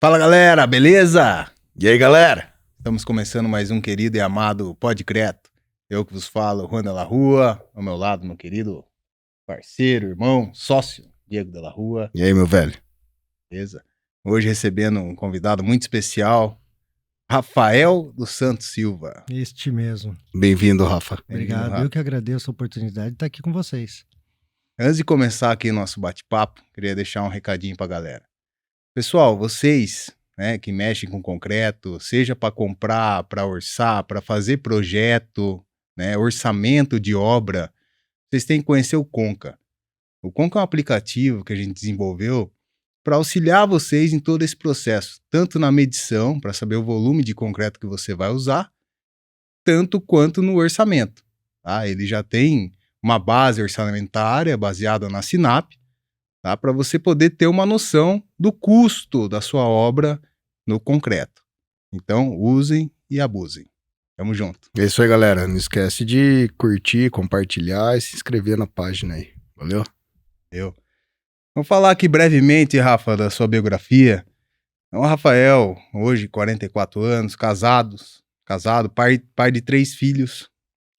Fala galera, beleza? E aí galera? Estamos começando mais um querido e amado Podcreto. Eu que vos falo, Juan de la Rua, ao meu lado meu querido parceiro, irmão, sócio, Diego de la Rua. E aí, meu velho? Beleza? Hoje recebendo um convidado muito especial, Rafael dos Santos Silva. Este mesmo. Bem-vindo, Rafa. Obrigado. Rafa. Eu que agradeço a oportunidade de estar aqui com vocês. Antes de começar aqui o nosso bate-papo, queria deixar um recadinho pra galera. Pessoal, vocês, né, que mexem com concreto, seja para comprar, para orçar, para fazer projeto, né, orçamento de obra, vocês têm que conhecer o Conca. O Conca é um aplicativo que a gente desenvolveu para auxiliar vocês em todo esse processo, tanto na medição, para saber o volume de concreto que você vai usar, tanto quanto no orçamento. Tá? Ele já tem uma base orçamentária baseada na Sinap, tá? Para você poder ter uma noção do custo da sua obra no concreto. Então, usem e abusem. Tamo junto. É isso aí, galera. Não esquece de curtir, compartilhar e se inscrever na página aí. Valeu? Vamos falar aqui brevemente, Rafa, da sua biografia. Então, Rafael, hoje 44 anos, casado, pai de 3 filhos,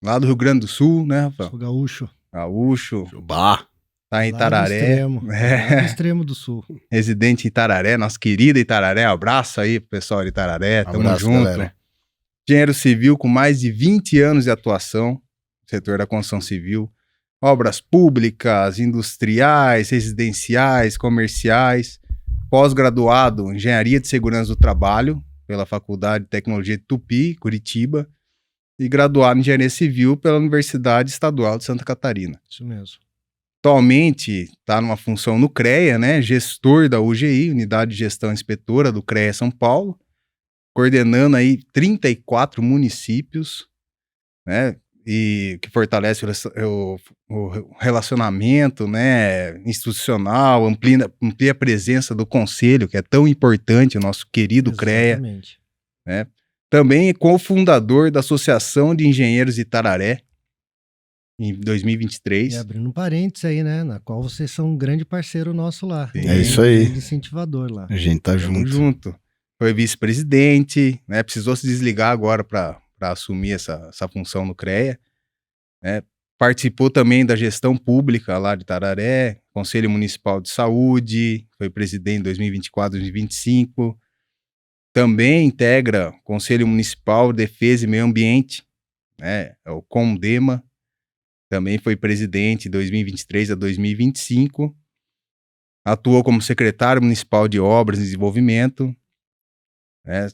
lá do Rio Grande do Sul, né, Rafael? Sou gaúcho. Gaúcho, Jubá. tá em Lá do Itararé. extremo, lá do extremo do sul. Residente em Itararé, nossa querida Itararé. Abraço aí pro pessoal de Itararé, tamo Abraço, junto. galera. Engenheiro civil com mais de 20 anos de atuação no setor da construção civil, obras públicas, industriais, residenciais, comerciais, pós-graduado em Engenharia de Segurança do Trabalho pela Faculdade de Tecnologia de Tupi, Curitiba, e graduado em Engenharia Civil pela Universidade Estadual de Santa Catarina. Isso mesmo. Atualmente está numa função no CREA, né, gestor da UGI, Unidade de Gestão Inspetora do CREA São Paulo, coordenando aí 34 municípios, né, e que fortalece o relacionamento, né, institucional, amplia a presença do conselho, que é tão importante, o nosso querido CREA. Exatamente. Né? Também é cofundador da Associação de Engenheiros de Itararé, em 2023. E abrindo um parênteses aí, né? Na qual vocês são um grande parceiro nosso lá. Sim. É isso aí. Um grande incentivador lá. A gente tá Tamo junto. junto. Foi vice-presidente, né? Precisou se desligar agora para assumir essa função no CREA. Né? Participou também da gestão pública lá de Itararé, Conselho Municipal de Saúde, foi presidente em 2024, 2025. Também integra o Conselho Municipal de Defesa e Meio Ambiente, né? É o CONDEMA. Também foi presidente de 2023 a 2025. Atuou como secretário municipal de Obras e Desenvolvimento.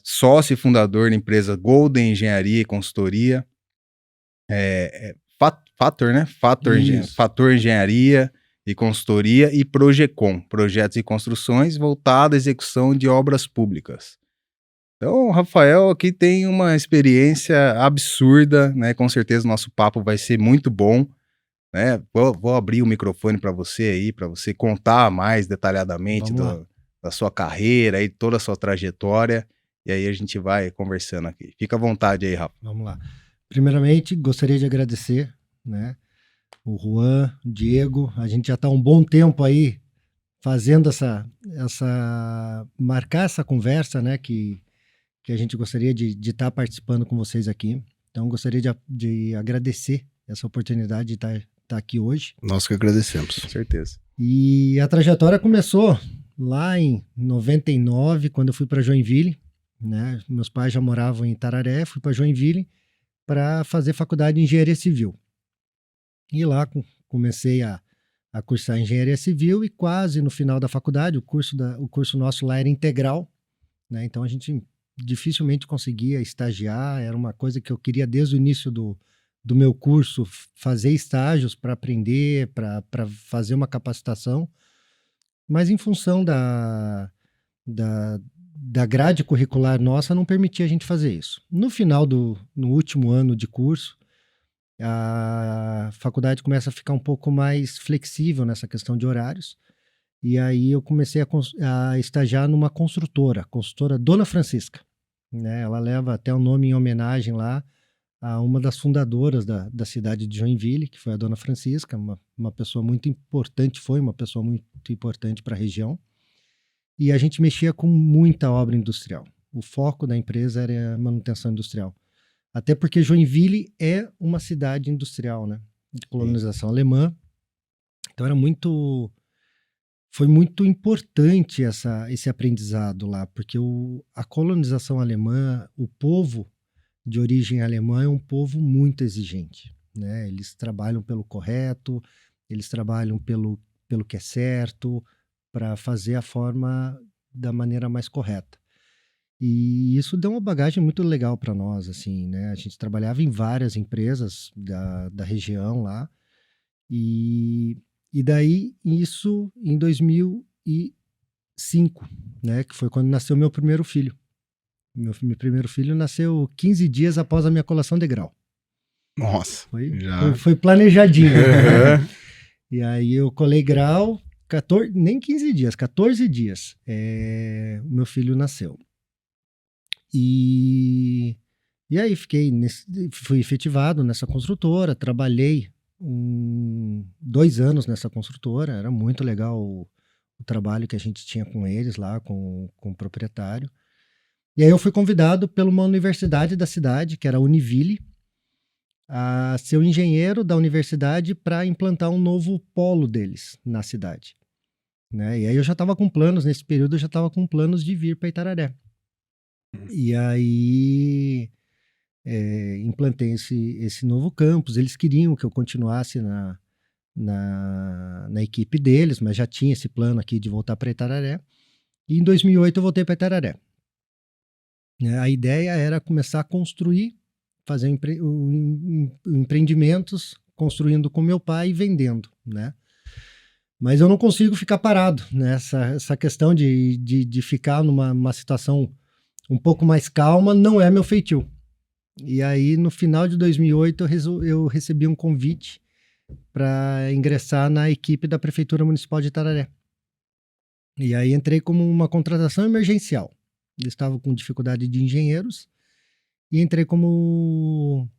Sócio e fundador da empresa Golden Engenharia e Consultoria. Fator, né? Isso. Fator Engenharia e Consultoria e Projecom, projetos e construções voltados à execução de obras públicas. Então, o Rafael aqui tem uma experiência absurda, né? Com certeza o nosso papo vai ser muito bom, né? Vou abrir o microfone para você aí, para você contar mais detalhadamente da sua carreira e toda a sua trajetória, e aí a gente vai conversando aqui. Fica à vontade aí, Rafa. Vamos lá. Primeiramente, gostaria de agradecer, né? O Juan, o Diego. A gente já está há um bom tempo aí fazendo marcar essa conversa, né? Que a gente gostaria de estar participando com vocês aqui. Então, gostaria de agradecer essa oportunidade de estar aqui hoje. Nós que agradecemos. Com certeza. E a trajetória começou lá em 99, quando eu fui para Joinville, né? Meus pais já moravam em Itararé, fui para Joinville para fazer faculdade de Engenharia Civil. E lá comecei a cursar Engenharia Civil e quase no final da faculdade, o curso nosso lá era integral, né? Então a gente dificilmente conseguia estagiar, era uma coisa que eu queria desde o início do meu curso, fazer estágios para aprender, para fazer uma capacitação, mas em função da grade curricular nossa não permitia a gente fazer isso. No último ano de curso, a faculdade começa a ficar um pouco mais flexível nessa questão de horários, e aí eu comecei a estagiar numa construtora Dona Francisca, né? Ela leva até o nome em homenagem lá a uma das fundadoras da cidade de Joinville, que foi a Dona Francisca, uma pessoa muito importante, foi uma pessoa muito importante para a região. e a gente mexia com muita obra industrial. O foco da empresa era a manutenção industrial. Até porque Joinville é uma cidade industrial, né? De colonização alemã. Então foi muito importante esse aprendizado lá, porque a colonização alemã, o povo de origem alemã é um povo muito exigente, né? Eles trabalham pelo correto, eles trabalham pelo que é certo, para fazer a forma da maneira mais correta. E isso deu uma bagagem muito legal para nós, assim, né? A gente trabalhava em várias empresas da região lá, e daí isso em 2005, né? Que foi quando nasceu meu primeiro filho. Meu primeiro filho nasceu 15 dias após a minha colação de grau. Nossa, Foi planejadinho. Uhum. E aí eu colei grau, nem 15 dias, 14 dias. O meu filho nasceu. E aí fui efetivado nessa construtora, trabalhei 2 anos nessa construtora, era muito legal o trabalho que a gente tinha com eles lá, com o proprietário. E aí eu fui convidado por uma universidade da cidade, que era a Univille, a ser o engenheiro da universidade para implantar um novo polo deles na cidade, né? E aí eu já estava com planos, nesse período eu já estava com planos de vir para Itararé. E aí implantei esse novo campus. Eles queriam que eu continuasse na equipe deles, mas já tinha esse plano aqui de voltar para Itararé. E em 2008 eu voltei para Itararé. A ideia era começar a construir, fazer empreendimentos, construindo com meu pai e vendendo, né? Mas eu não consigo ficar parado, né? Essa questão de ficar numa situação um pouco mais calma não é meu feitio. E aí, no final de 2008, eu recebi um convite para ingressar na equipe da Prefeitura Municipal de Itararé. E aí entrei como uma contratação emergencial. Eles estavam com dificuldade de engenheiros e entrei como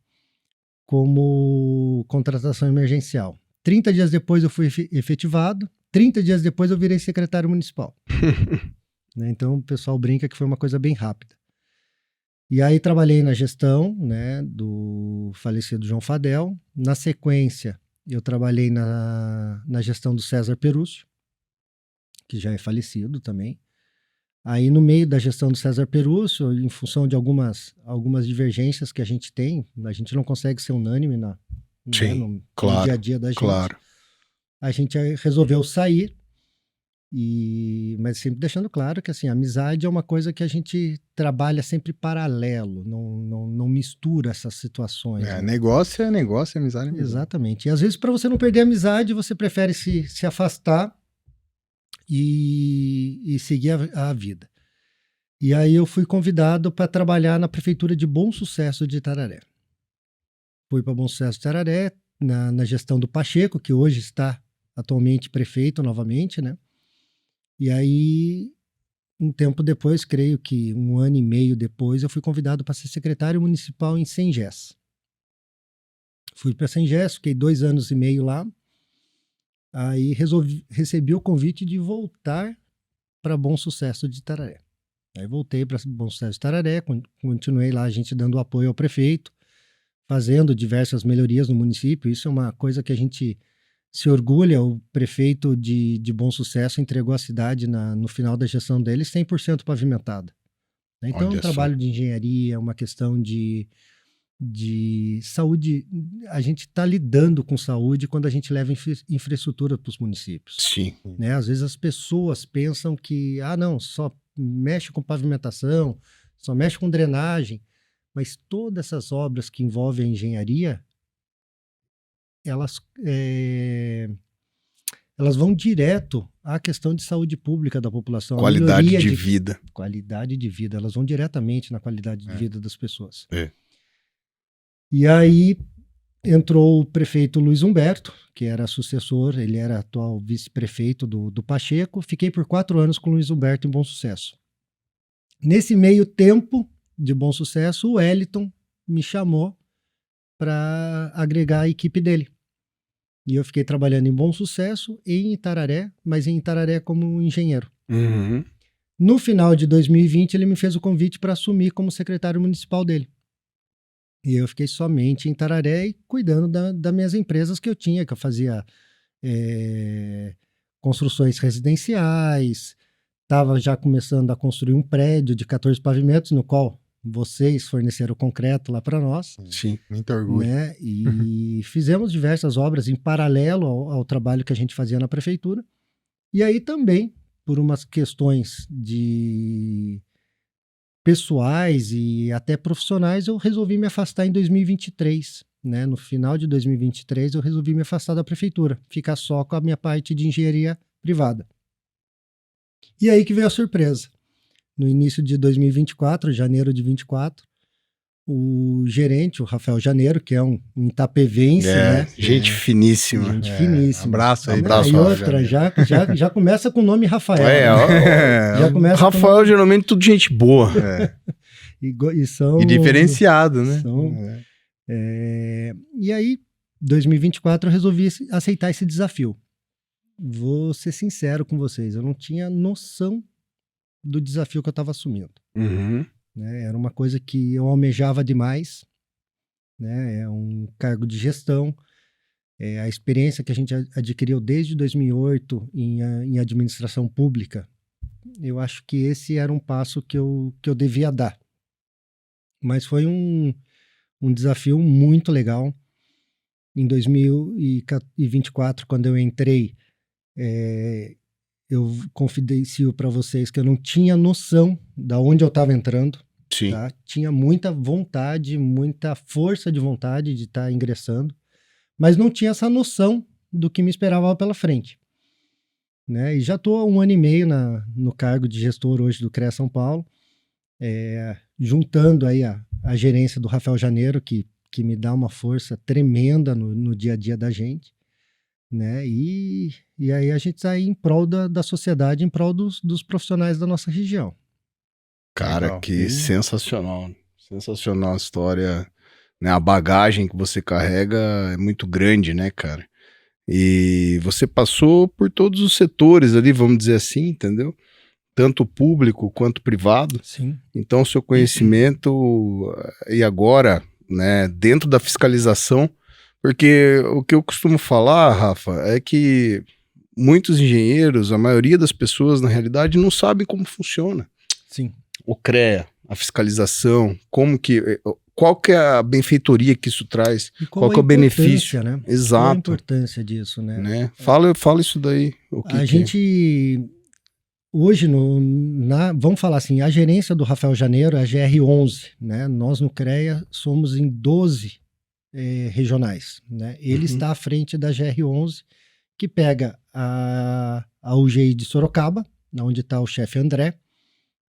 contratação emergencial. 30 dias depois eu fui efetivado, 30 dias depois eu virei secretário municipal. Então o pessoal brinca que foi uma coisa bem rápida. E aí trabalhei na gestão, né, do falecido João Fadel. Na sequência, eu trabalhei na gestão do César Perúcio, que já é falecido também. Aí no meio da gestão do César Perúcio, em função de algumas divergências que a gente tem, a gente não consegue ser unânime no dia a dia da gente. Claro. A gente resolveu sair, mas sempre deixando claro que assim, a amizade é uma coisa que a gente trabalha sempre paralelo, não mistura essas situações. Né? Negócio é negócio, amizade é amizade. Exatamente. E às vezes, para você não perder a amizade, você prefere se afastar e seguir a vida. E aí eu fui convidado para trabalhar na Prefeitura de Bom Sucesso de Itararé. Fui para Bom Sucesso de Itararé, na gestão do Pacheco, que hoje está atualmente prefeito novamente, né? E aí, um tempo depois, creio que 1 ano e meio depois, eu fui convidado para ser secretário municipal em Sengés. Fui para Sengés, fiquei 2 anos e meio lá. Aí recebi o convite de voltar para Bom Sucesso de Itararé. Aí voltei para Bom Sucesso de Itararé, continuei lá a gente dando apoio ao prefeito, fazendo diversas melhorias no município. Isso é uma coisa que a gente se orgulha. O prefeito de Bom Sucesso entregou a cidade no final da gestão dele 100% pavimentada. Então, um trabalho de engenharia, uma questão de saúde. A gente está lidando com saúde quando a gente leva infraestrutura para os municípios. Sim. Né? Às vezes as pessoas pensam que, não, só mexe com pavimentação, só mexe com drenagem, mas todas essas obras que envolvem a engenharia, elas vão direto à questão de saúde pública da população. Qualidade de vida. Qualidade de vida, elas vão diretamente na qualidade de vida das pessoas. É. E aí entrou o prefeito Luiz Humberto, que era sucessor, ele era atual vice-prefeito do Pacheco. Fiquei por 4 anos com o Luiz Humberto em Bom Sucesso. Nesse meio tempo de Bom Sucesso, o Wellington me chamou para agregar a equipe dele. E eu fiquei trabalhando em Bom Sucesso e em Itararé, mas em Itararé como engenheiro. Uhum. No final de 2020, ele me fez o convite para assumir como secretário municipal dele. E eu fiquei somente em Tararé e cuidando das minhas empresas que eu tinha, que eu fazia construções residenciais, estava já começando a construir um prédio de 14 pavimentos, no qual vocês forneceram concreto lá para nós. Sim. Muito orgulho. Né? E fizemos diversas obras em paralelo ao trabalho que a gente fazia na prefeitura. E aí também, por umas questões de pessoais e até profissionais, eu resolvi me afastar em 2023. Né? No final de 2023, eu resolvi me afastar da prefeitura, ficar só com a minha parte de engenharia privada. E aí que veio a surpresa. No início de 2024, janeiro de 24, o gerente, o Rafael Janeiro, que é um itapevense, né? Gente finíssima. Gente finíssima. Abraço aí. Abraço, E outra, Janeiro. já começa com o nome Rafael. Já começa Rafael, geralmente, tudo gente boa. E são... E diferenciado, né? E aí, 2024, eu resolvi aceitar esse desafio. Vou ser sincero com vocês, eu não tinha noção do desafio que eu estava assumindo. Uhum. Né? Era uma coisa que eu almejava demais, né? É um cargo de gestão, a experiência que a gente adquiriu desde 2008 em administração pública, eu acho que esse era um passo que eu devia dar. Mas foi um desafio muito legal. Em 2024, quando eu entrei, eu confidencio para vocês que eu não tinha noção de onde eu estava entrando. Sim. Tá? Tinha muita vontade, muita força de vontade de estar ingressando, mas não tinha essa noção do que me esperava pela frente. Né? E já estou há 1 ano e meio no cargo de gestor hoje do CREA São Paulo, juntando aí a gerência do Rafael Janeiro, que me dá uma força tremenda no dia a dia da gente. Né? E aí a gente está aí em prol da sociedade, em prol dos profissionais da nossa região. Cara, Legal. que sensacional. Sensacional a história. Né? A bagagem que você carrega é muito grande, né, cara? E você passou por todos os setores ali, vamos dizer assim, entendeu? Tanto público quanto privado. Sim. Então, o seu conhecimento, e agora, né, dentro da fiscalização, porque o que eu costumo falar, Rafa, é que muitos engenheiros, a maioria das pessoas, na realidade, não sabem como funciona. Sim. O CREA, a fiscalização, qual que é a benfeitoria que isso traz, qual que é o benefício. Né? Exato. Qual a importância disso, né? Fala isso daí. Gente, hoje, vamos falar assim, a gerência do Rafael Janeiro é a GR11, né? Nós no CREA somos em 12 regionais, né? Ele está à frente da GR11, que pega a UGI de Sorocaba, onde está o chefe André,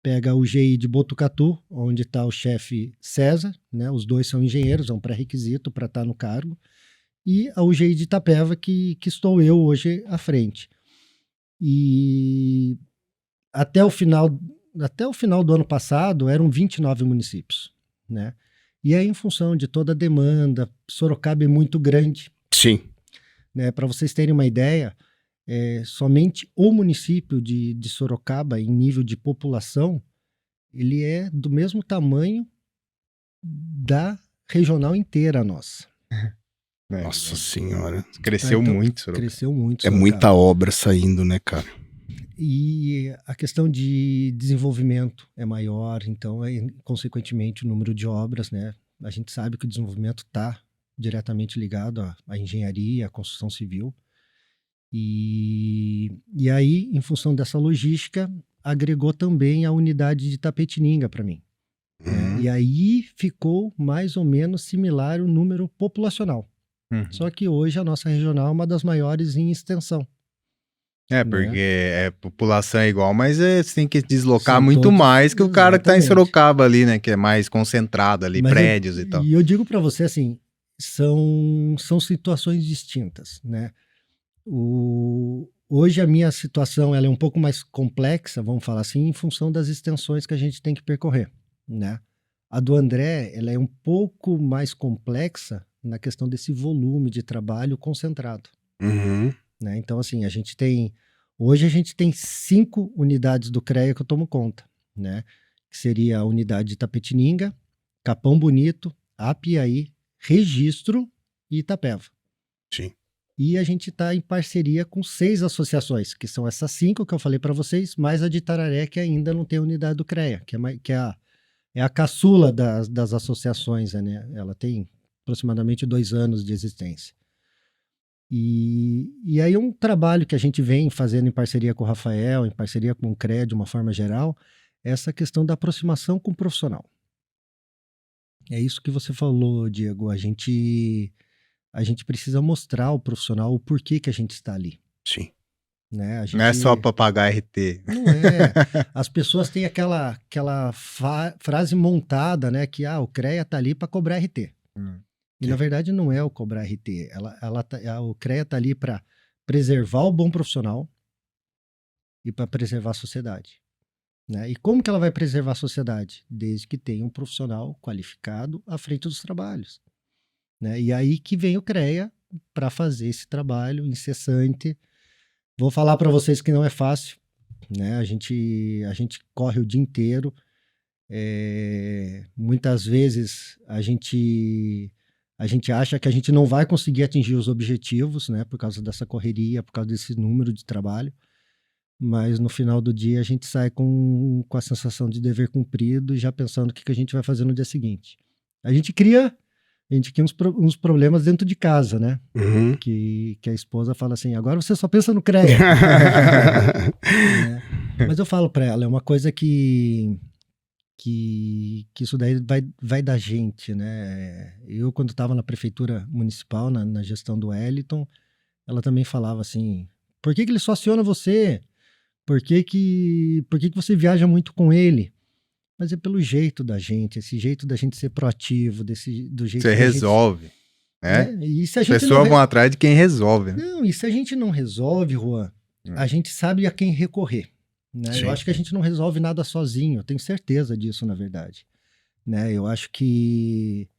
pega a UGI de Botucatu, onde está o chefe César, né? Os dois são engenheiros, é um pré-requisito para estar no cargo, e a UGI de Itapeva, que estou eu hoje à frente. E até o final do ano passado, eram 29 municípios, né? E aí, em função de toda a demanda, Sorocaba é muito grande. Sim. Né? Para vocês terem uma ideia, somente o município de Sorocaba, em nível de população, ele é do mesmo tamanho da regional inteira nossa. Nossa Senhora. Cresceu muito, Sorocaba. Cresceu muito. É muita obra saindo, né, cara? E a questão de desenvolvimento é maior, então, consequentemente, o número de obras, né? A gente sabe que o desenvolvimento está diretamente ligado à engenharia, à construção civil. E aí, em função dessa logística, agregou também a unidade de Itapetininga para mim. Né? E aí ficou mais ou menos similar o número populacional. Só que hoje a nossa regional é uma das maiores em extensão. Porque a população é igual, mas você tem que deslocar muito mais que o cara que tá em Sorocaba ali, né? Que é mais concentrado ali, mas prédios e tal. E eu digo para você assim, são situações distintas, né? Hoje a minha situação ela é um pouco mais complexa, vamos falar assim, em função das extensões que a gente tem que percorrer, né? A do André, ela é um pouco mais complexa na questão desse volume de trabalho concentrado. Né? Então, assim, a gente tem Hoje a gente tem 5 unidades do CREA que eu tomo conta, né? Que seria a unidade de Itapetininga, Capão Bonito, Apiaí, Registro e Itapeva. Sim. E a gente está em parceria com 6 associações, que são essas 5 que eu falei para vocês, mais a de Itararé, que ainda não tem unidade do CREA, que é a caçula das associações, né? Ela tem aproximadamente 2 anos de existência. E aí um trabalho que a gente vem fazendo em parceria com o Rafael, em parceria com o CREA de uma forma geral, é essa questão da aproximação com o profissional. É isso que você falou, Diego. A gente precisa mostrar ao profissional o porquê que a gente está ali. Sim. Né? Não é só para pagar RT. Não é. As pessoas têm aquela frase montada, né? Que o CREA está ali para cobrar RT. E na verdade não é o cobrar RT. O CREA está ali para preservar o bom profissional e para preservar a sociedade. Né? E como que ela vai preservar a sociedade? Desde que tenha um profissional qualificado à frente dos trabalhos. Né? E aí que vem o CREA para fazer esse trabalho incessante. Vou falar para vocês que não é fácil. Né? A gente corre o dia inteiro. Muitas vezes a gente acha que a gente não vai conseguir atingir os objetivos, né, por causa dessa correria, por causa desse número de trabalho, mas no final do dia a gente sai com a sensação de dever cumprido e já pensando o que a gente vai fazer no dia seguinte. A gente cria uns problemas dentro de casa, né? Uhum. Que a esposa fala assim, agora você só pensa no CREA. Né? Mas eu falo para ela, é uma coisa que isso daí vai da gente, né? Eu, quando estava na prefeitura municipal, na gestão do Wellington, ela também falava assim, por que ele só aciona você? Por que você viaja muito com ele? Mas é pelo jeito da gente, esse jeito da gente ser proativo, do jeito você que resolve, né? E se a As gente pessoas vão atrás de quem resolve. Né? Não, e se a gente não resolve, Juan, a gente sabe a quem recorrer. Né? Eu acho que a gente não resolve nada sozinho, eu tenho certeza disso, na verdade. Né? Eu acho que,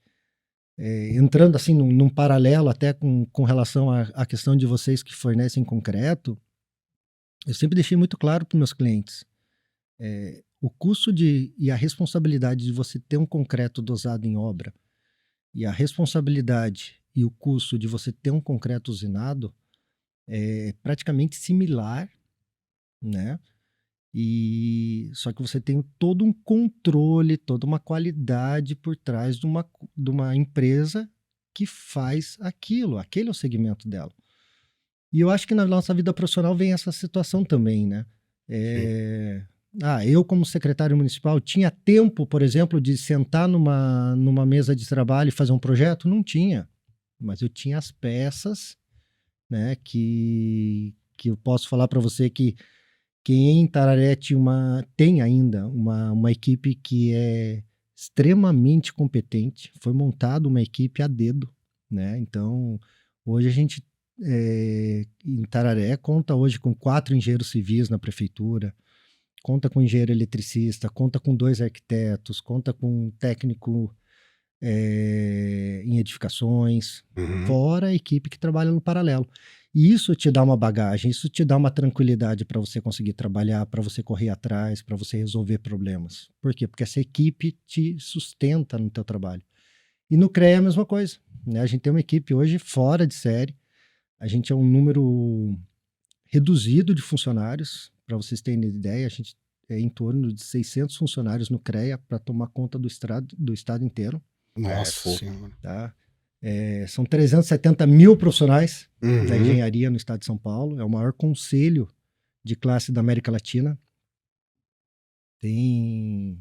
entrando assim num paralelo até com relação à questão de vocês que fornecem concreto, eu sempre deixei muito claro para os meus clientes, o custo e a responsabilidade de você ter um concreto dosado em obra, e a responsabilidade e o custo de você ter um concreto usinado é praticamente similar, né? Só que você tem todo um controle, toda uma qualidade por trás de uma empresa que faz aquilo, aquele é o segmento dela. E eu acho que na nossa vida profissional vem essa situação também, né? Eu, como secretário municipal, tinha tempo, por exemplo, de sentar numa mesa de trabalho e fazer um projeto? Não tinha. Mas eu tinha as peças, né? Que eu posso falar para você que em Itararé tem ainda uma equipe que é extremamente competente. Foi montada uma equipe a dedo, né? Então, hoje a gente, em Itararé, conta hoje com 4 engenheiros civis na prefeitura, conta com engenheiro eletricista, conta com 2 arquitetos, conta com um técnico em edificações, fora a equipe que trabalha no paralelo. E isso te dá uma bagagem, isso te dá uma tranquilidade para você conseguir trabalhar, para você correr atrás, para você resolver problemas. Por quê? Porque essa equipe te sustenta no teu trabalho. E no CREA é a mesma coisa. Né? A gente tem uma equipe hoje fora de série, a gente é um número reduzido de funcionários. Para vocês terem ideia, a gente é em torno de 600 funcionários no CREA para tomar conta do estado inteiro. Nossa Senhora. Tá? São 370 mil profissionais da engenharia no estado de São Paulo. É o maior conselho de classe da América Latina. Tem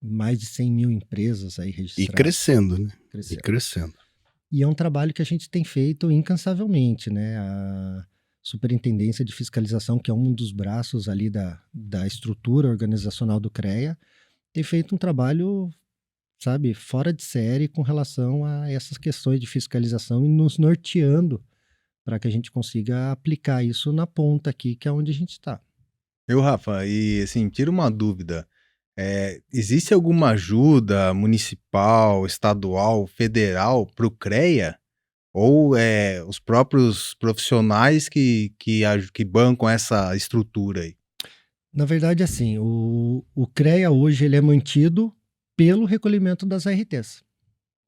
mais de 100 mil empresas aí registradas. E crescendo, né? E crescendo. E é um trabalho que a gente tem feito incansavelmente, né? A Superintendência de Fiscalização, que é um dos braços ali da estrutura organizacional do CREA, tem feito um trabalho, sabe, fora de série com relação a essas questões de fiscalização e nos norteando para que a gente consiga aplicar isso na ponta aqui, que é onde a gente está. Rafa, e assim, tira uma dúvida. Existe alguma ajuda municipal, estadual, federal para o CREA? Ou os próprios profissionais que bancam essa estrutura aí? Na verdade, assim, o CREA hoje ele é mantido pelo recolhimento das RTs.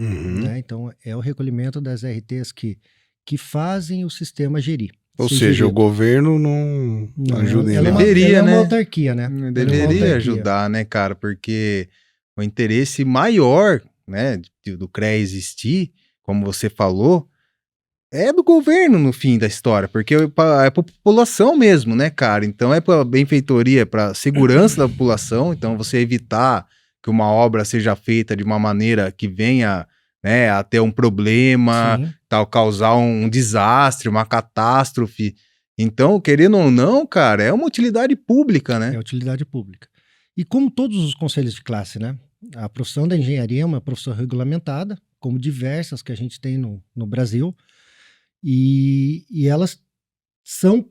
Uhum. Né? Então, é o recolhimento das RTs que fazem o sistema gerir. Ou ser seja, gerido. o governo não ajuda em ela é nada. Deveria, uma né? autarquia, né? Ela é uma Deveria autarquia. ajudar, né, cara? Porque o interesse maior, né, do CREA existir, como você falou, é do governo no fim da história, porque é pra população mesmo, né, cara? Então é para benfeitoria, para segurança da população, então você evitar que uma obra seja feita de uma maneira que venha, né, a ter um problema, Sim. tal, causar um desastre, uma catástrofe. Então, querendo ou não, cara, é uma utilidade pública, né? É utilidade pública. E como todos os conselhos de classe, né? A profissão da engenharia é uma profissão regulamentada, como diversas que a gente tem no Brasil, e elas são,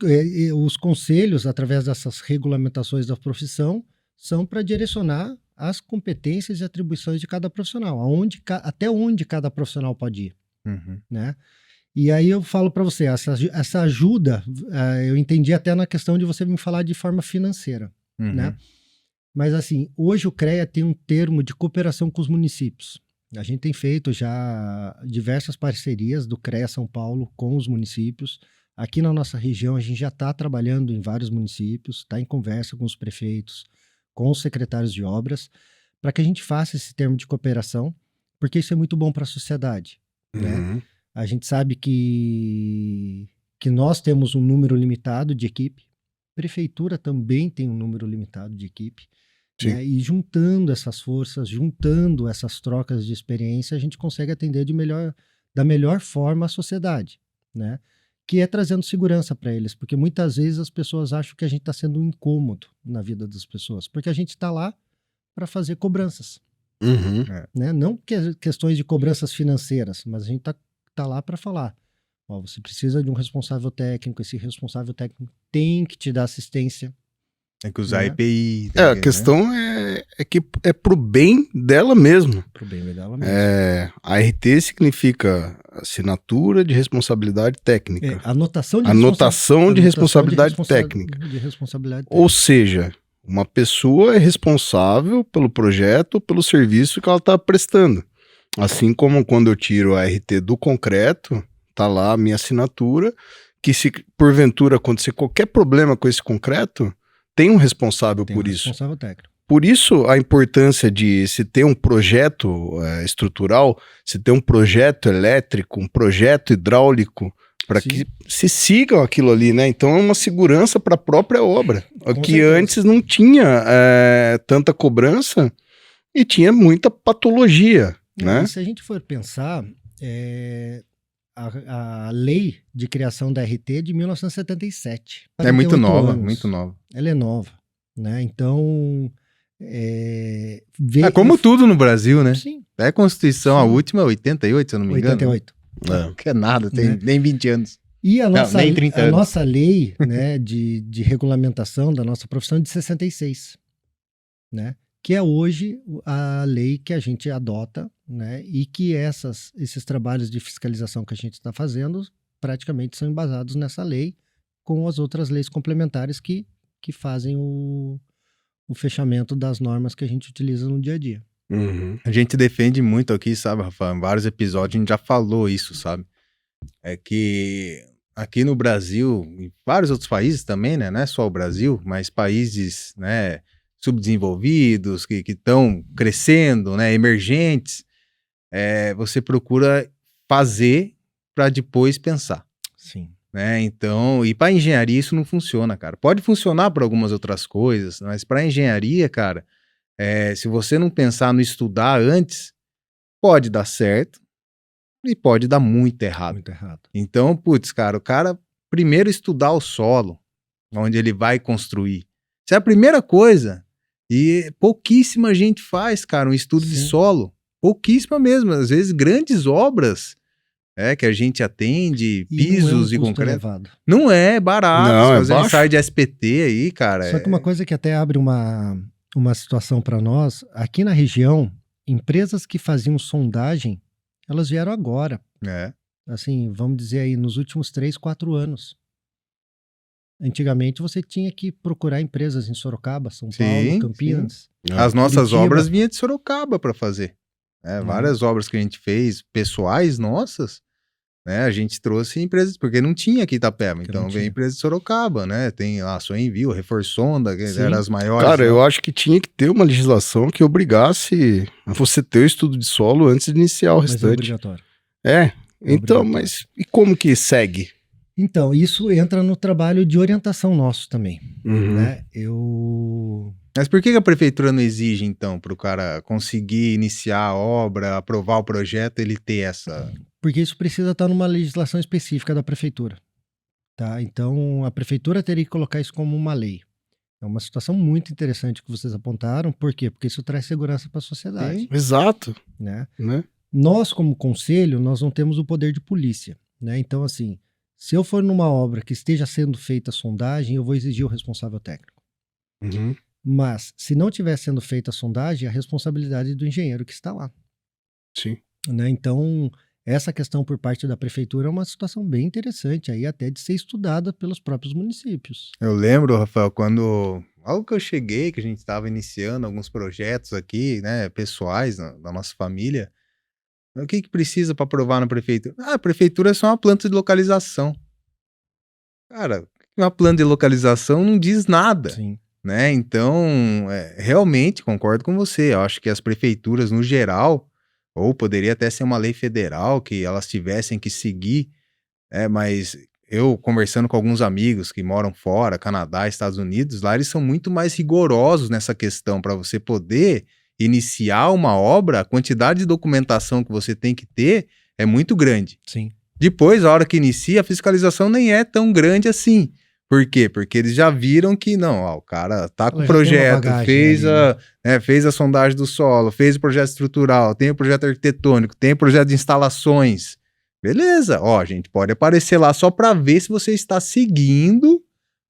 os conselhos, através dessas regulamentações da profissão, são para direcionar as competências e atribuições de cada profissional, até onde cada profissional pode ir, Uhum. né? E aí eu falo para você, essa ajuda, eu entendi até na questão de você me falar de forma financeira, Uhum. né? Mas assim, hoje o CREA tem um termo de cooperação com os municípios. A gente tem feito já diversas parcerias do CREA São Paulo com os municípios. Aqui na nossa região a gente já está trabalhando em vários municípios, está em conversa com os prefeitos, com os secretários de obras, para que a gente faça esse termo de cooperação, porque isso é muito bom para a sociedade, né? Uhum. A gente sabe que nós temos um número limitado de equipe, prefeitura também tem um número limitado de equipe, né? E juntando essas forças, juntando essas trocas de experiência, a gente consegue atender da melhor forma a sociedade, né? Que é trazendo segurança para eles, porque muitas vezes as pessoas acham que a gente está sendo um incômodo na vida das pessoas, porque a gente está lá para fazer cobranças, Uhum. né? Não questões de cobranças financeiras, mas a gente tá lá para falar. Ó, você precisa de um responsável técnico, esse responsável técnico tem que te dar assistência. Tem que usar Né? EPI. A questão é que é pro bem dela mesmo. Pro bem dela mesmo. A RT significa assinatura de responsabilidade técnica. Anotação de responsabilidade técnica. Ou seja, uma pessoa é responsável pelo projeto, pelo serviço que ela está prestando. Assim como quando eu tiro a RT do concreto, tá lá a minha assinatura, que se porventura acontecer qualquer problema com esse concreto, tem um responsável por isso. Responsável técnico. Por isso a importância de se ter um projeto estrutural, se ter um projeto elétrico, um projeto hidráulico, para que se sigam aquilo ali, né? Então é uma segurança para a própria obra, que antes não tinha tanta cobrança e tinha muita patologia. Né? E se a gente for pensar, a lei de criação da RT é de 1977. É muito nova, anos. Muito nova. Ela é nova, né? Então, como tudo no Brasil, né? Sim. A Constituição, a última é 88, se eu não me engano. 88. Que é nada, tem nem 20 anos. E a nossa, nem 30 a anos. nossa lei, né, de regulamentação da nossa profissão é de 66, né? Que é hoje a lei que a gente adota, né? E que esses trabalhos de fiscalização que a gente está fazendo praticamente são embasados nessa lei, com as outras leis complementares que fazem o fechamento das normas que a gente utiliza no dia a dia. Uhum. A gente defende muito aqui, sabe, Rafa? Em vários episódios a gente já falou isso, sabe? É que aqui no Brasil, em vários outros países também, né? Não é só o Brasil, mas países, né, subdesenvolvidos, que estão crescendo, né, emergentes, você procura fazer para depois pensar. Sim. Né? Então, e para engenharia isso não funciona, cara. Pode funcionar para algumas outras coisas, mas para engenharia, cara, se você não pensar no estudar antes, pode dar certo e pode dar muito errado. Muito errado. Então, putz, cara, o cara primeiro estudar o solo, onde ele vai construir. Isso é a primeira coisa. E pouquíssima gente faz, cara, um estudo de solo. Pouquíssima mesmo. Às vezes, grandes obras que a gente atende, pisos e concreto. Elevado. Não é barato. Não, fazer um ensaio de SPT aí, cara. Só que uma coisa que até abre uma situação para nós, aqui na região, empresas que faziam sondagem, elas vieram agora. assim, vamos dizer aí, nos últimos 3, 4 anos. Antigamente você tinha que procurar empresas em Sorocaba, São Paulo, Sim, Campinas. As nossas Curitiba. obras vinham de Sorocaba para fazer. Várias obras que a gente fez, pessoais nossas, né? A gente trouxe empresas, porque não tinha aqui Itapeva, Porque então não veio tinha. empresa de Sorocaba, né? Tem lá a Soenvio, Reforçonda, que Sim. eram as maiores. Cara, lá. eu acho que tinha que ter uma legislação que obrigasse a você ter o estudo de solo antes de iniciar o Mas é restante. obrigatório. Então, obrigatório. mas e como que segue? Então, isso entra no trabalho de orientação nosso também, Uhum. né? Mas por que a prefeitura não exige, então, para o cara conseguir iniciar a obra, aprovar o projeto, ele ter essa... Porque isso precisa estar numa legislação específica da prefeitura, tá? Então, a prefeitura teria que colocar isso como uma lei. É uma situação muito interessante que vocês apontaram. Por quê? Porque isso traz segurança para a sociedade, Sim. Exato, né? né? Nós, como conselho, nós não temos o poder de polícia, né? Então, assim, se eu for numa obra que esteja sendo feita a sondagem, eu vou exigir o responsável técnico. Uhum. Mas, se não estiver sendo feita a sondagem, é a responsabilidade do engenheiro que está lá, Sim. né? Então, essa questão por parte da prefeitura é uma situação bem interessante, aí até de ser estudada pelos próprios municípios. Eu lembro, Rafael, quando... Logo que eu cheguei, que a gente estava iniciando alguns projetos aqui, né, pessoais da nossa família, o que precisa para aprovar na prefeitura? A prefeitura é só uma planta de localização. Cara, uma planta de localização não diz nada. Sim. Né? Então, realmente concordo com você. Eu acho que as prefeituras, no geral, ou poderia até ser uma lei federal que elas tivessem que seguir, mas eu conversando com alguns amigos que moram fora, Canadá, Estados Unidos, lá eles são muito mais rigorosos nessa questão para você poder iniciar uma obra, a quantidade de documentação que você tem que ter é muito grande. Sim. Depois, a hora que inicia, a fiscalização nem é tão grande assim. Por quê? Porque eles já viram que, não, ó, o cara tá com o projeto, fez a sondagem do solo, fez o projeto estrutural, tem o projeto arquitetônico, tem o projeto de instalações. Beleza, ó, a gente pode aparecer lá só para ver se você está seguindo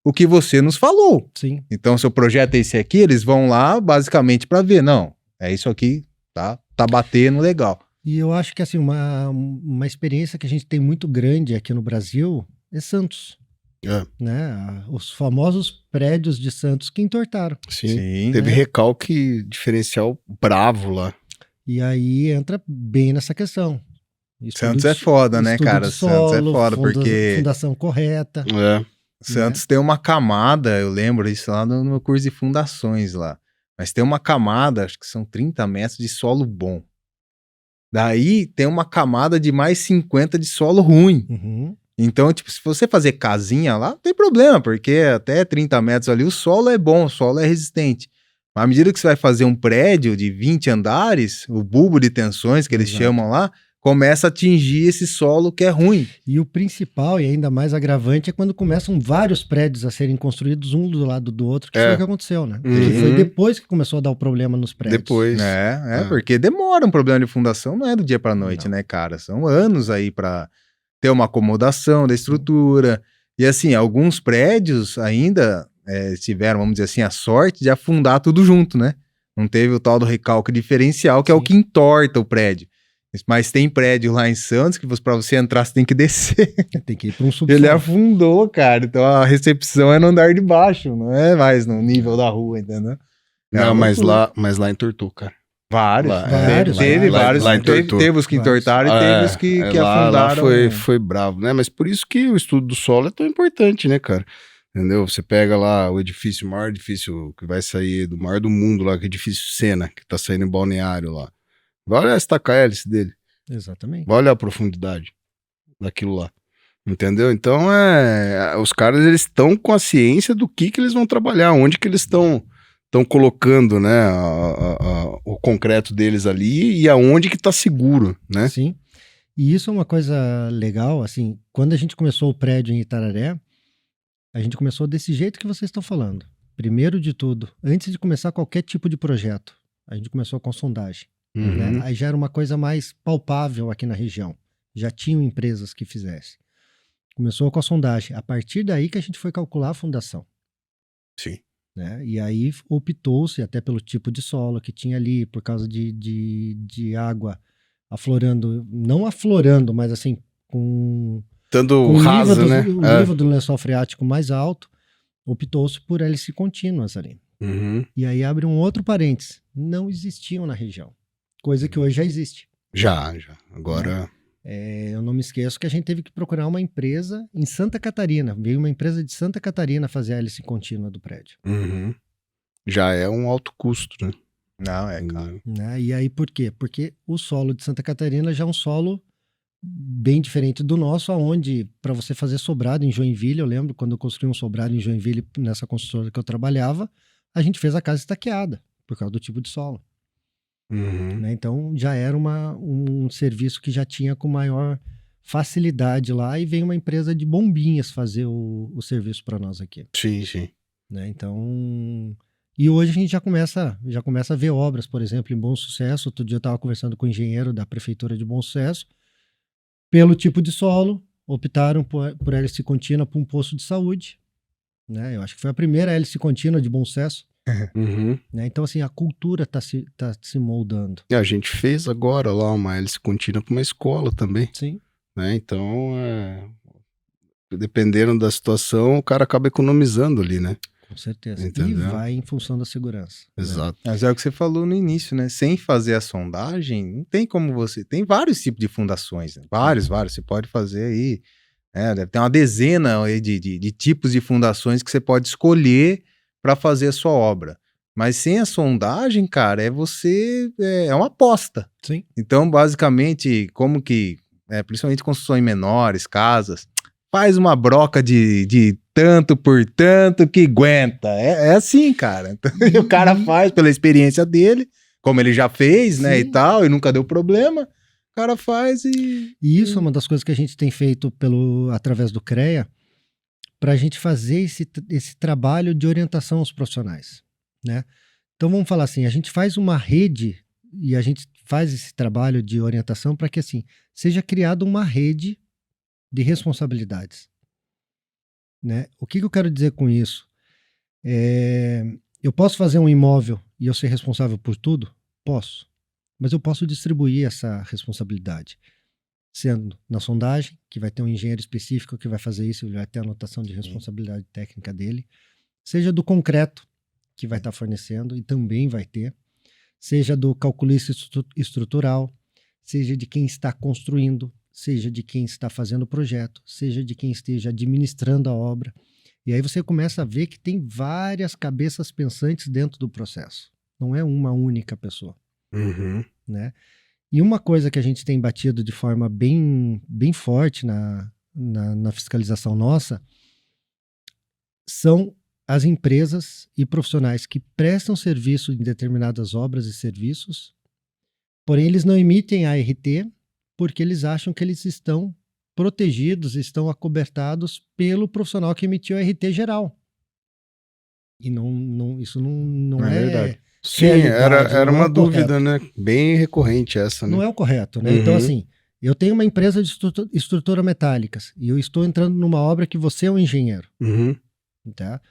o que você nos falou. Sim. Então, seu projeto é esse aqui, eles vão lá basicamente para ver, não, é isso aqui, tá batendo legal. E eu acho que assim, uma experiência que a gente tem muito grande aqui no Brasil é Santos. Né? Os famosos prédios de Santos que entortaram. Sim. Teve recalque diferencial bravo lá. E aí entra bem nessa questão. Santos é foda, né, cara? Solo, Santos é foda, porque... Fundação correta. Santos tem uma camada, eu lembro isso lá no meu curso de fundações lá. Mas tem uma camada, acho que são 30 metros de solo bom. Daí tem uma camada de mais 50 de solo ruim. Uhum. Então, tipo, se você fazer casinha lá, não tem problema, porque até 30 metros ali o solo é bom, o solo é resistente. Mas à medida que você vai fazer um prédio de 20 andares, o bulbo de tensões que eles chamam lá, começa a atingir esse solo que é ruim. E o principal, e ainda mais agravante, é quando começam vários prédios a serem construídos um do lado do outro, que foi o que aconteceu, né? Uhum. E foi depois que começou a dar o problema nos prédios. Depois. Porque demora um problema de fundação, não é do dia pra noite, né, cara? São anos aí pra ter uma acomodação da estrutura. E assim, alguns prédios ainda tiveram, vamos dizer assim, a sorte de afundar tudo junto, né? Não teve o tal do recalque diferencial, que é o que entorta o prédio. Mas tem prédio lá em Santos que pra você entrar você tem que descer. Tem que ir para um subsolo. Ele afundou, cara. Então a recepção é no andar de baixo, não é mais no nível da rua, entendeu? Não, mas lá entortou, cara. Vários. Teve vários. Teve os que entortaram e teve os que afundaram. Lá foi bravo, né? Mas por isso que o estudo do solo é tão importante, né, cara? Entendeu? Você pega lá o maior edifício que vai sair do maior do mundo lá, que é o edifício Sena, que tá saindo em Balneário lá. Vai olhar a estaca hélice dele. Exatamente. Vai olhar a profundidade daquilo lá. Entendeu? Então, os caras, eles estão com a ciência do que eles vão trabalhar, onde que eles estão colocando, né, o concreto deles ali e aonde que tá seguro, né? Sim. E isso é uma coisa legal, assim, quando a gente começou o prédio em Itararé, a gente começou desse jeito que vocês estão falando. Primeiro de tudo, antes de começar qualquer tipo de projeto, a gente começou com sondagem. Né? Aí já era uma coisa mais palpável aqui na região. Já tinham empresas que fizessem. Começou com a sondagem. A partir daí que a gente foi calcular a fundação. Sim. Né? E aí optou-se até pelo tipo de solo que tinha ali, por causa de água aflorando, não aflorando, mas assim, com Tanto o rasa, nível, né? o nível do lençol freático mais alto, optou-se por hélice contínuas ali. Uhum. E aí abre um outro parênteses. Não existiam na região. Coisa que hoje já existe. Já. Agora... Eu não me esqueço que a gente teve que procurar uma empresa em Santa Catarina. Veio uma empresa de Santa Catarina fazer a hélice contínua do prédio. Uhum. Já é um alto custo, né? Não, é claro. Né? E aí por quê? Porque o solo de Santa Catarina já é um solo bem diferente do nosso, aonde para você fazer sobrado em Joinville, eu lembro quando eu construí um sobrado em Joinville nessa construtora que eu trabalhava, a gente fez a casa estaqueada por causa do tipo de solo. Uhum. Né? Então já era um serviço que já tinha com maior facilidade lá e veio uma empresa de bombinhas fazer o serviço para nós aqui. Sim. Né? Então, e hoje a gente já começa a ver obras, por exemplo, em Bom Sucesso. Outro dia eu estava conversando com o engenheiro da prefeitura de Bom Sucesso. Pelo tipo de solo, optaram por hélice contínua para um posto de saúde. Né? Eu acho que foi a primeira hélice contínua de Bom Sucesso. Uhum. Né? Então, assim, a cultura está se moldando. E a gente fez agora lá uma hélice contínua para uma escola também. Sim. Né? Então, dependendo da situação, o cara acaba economizando ali, né? Com certeza. Entendeu? E vai em função da segurança. Exato. Mas é o que você falou no início, né? Sem fazer a sondagem, não tem como você... Tem vários tipos de fundações, né? Vários. Você pode fazer aí... deve ter uma dezena aí de tipos de fundações que você pode escolher para fazer a sua obra. Mas sem a sondagem, cara, é uma aposta. Sim. Então, basicamente, como que... principalmente construções menores, casas... Faz uma broca de tanto por tanto que aguenta. É assim, cara. Então, o cara faz pela experiência dele, como ele já fez, né, e tal, e nunca deu problema. O cara faz e... E isso é uma das coisas que a gente tem feito através do CREA para a gente fazer esse trabalho de orientação aos profissionais, né? Então vamos falar assim, a gente faz uma rede e a gente faz esse trabalho de orientação para que assim seja criada uma rede de responsabilidades, né? O que eu quero dizer com isso? Eu posso fazer um imóvel e eu ser responsável por tudo? Posso, mas eu posso distribuir essa responsabilidade, sendo na sondagem, que vai ter um engenheiro específico que vai fazer isso, ele vai ter a anotação de responsabilidade técnica dele, seja do concreto, que vai estar fornecendo e também vai ter, seja do calculista estrutural, seja de quem está construindo, seja de quem está fazendo o projeto, seja de quem esteja administrando a obra. E aí você começa a ver que tem várias cabeças pensantes dentro do processo. Não é uma única pessoa. Uhum. Né? E uma coisa que a gente tem batido de forma bem forte na fiscalização nossa são as empresas e profissionais que prestam serviço em determinadas obras e serviços, porém eles não emitem ART porque eles acham que eles estão protegidos, estão acobertados pelo profissional que emitiu a RT geral. E isso não é verdade. Sim, era uma dúvida, né? Bem recorrente essa, né? Não é o correto, né? Então, assim, eu tenho uma empresa de estrutura metálicas e eu estou entrando numa obra que você é um engenheiro. Tá?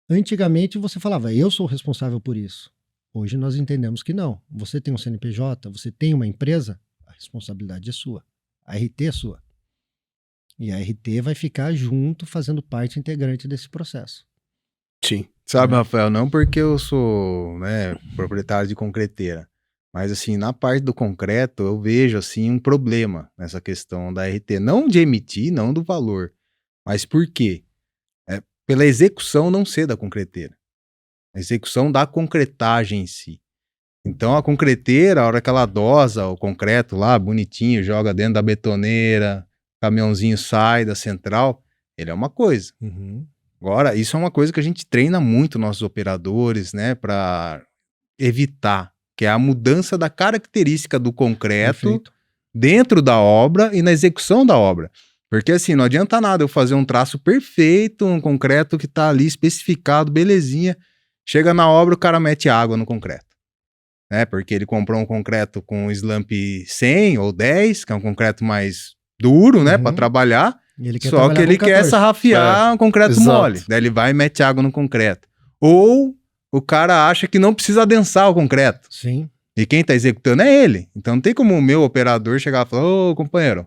Antigamente você falava, eu sou responsável por isso. Hoje nós entendemos que não. Você tem um CNPJ, você tem uma empresa, a responsabilidade é sua. A RT é sua. E a RT vai ficar junto, fazendo parte integrante desse processo. Sim. Sabe, Rafael, não porque eu sou, né, proprietário de concreteira, mas assim, na parte do concreto, eu vejo assim um problema nessa questão da RT, não de emitir, não do valor, mas por quê? Pela execução não ser da concreteira, a execução da concretagem em si. Então a concreteira, a hora que ela dosa o concreto lá, bonitinho, joga dentro da betoneira, o caminhãozinho sai da central, ele é uma coisa. Agora, isso é uma coisa que a gente treina muito nossos operadores, né, para evitar, que é a mudança da característica do concreto dentro da obra e na execução da obra. Porque assim, não adianta nada eu fazer um traço perfeito, um concreto que tá ali especificado, belezinha, chega na obra o cara mete água no concreto. Né, porque ele comprou um concreto com slump 100 ou 10, que é um concreto mais duro, né, para trabalhar. Só que ele quer sarrafiar um concreto mole. Daí ele vai e mete água no concreto. Ou o cara acha que não precisa adensar o concreto. Sim. E quem tá executando é ele. Então não tem como o meu operador chegar e falar, ô companheiro,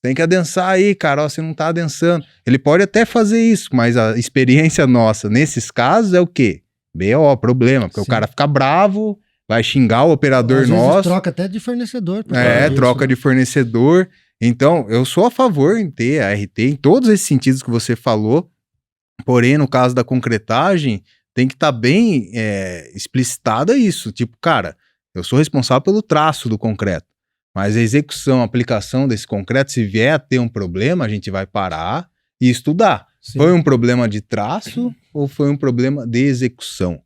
tem que adensar aí, cara, ó, você não tá adensando. Ele pode até fazer isso, mas a experiência nossa nesses casos é o quê? BO, problema, porque Sim. o cara fica bravo, vai xingar o operador Às vezes nosso. troca até de fornecedor. por causa disso, Troca né? de fornecedor. Então, eu sou a favor em ter a RT em todos esses sentidos que você falou, porém, no caso da concretagem, tem que estar bem explicitado isso. Tipo, cara, eu sou responsável pelo traço do concreto, mas a execução, a aplicação desse concreto, se vier a ter um problema, a gente vai parar e estudar. Sim. Foi um problema de traço ou foi um problema de execução?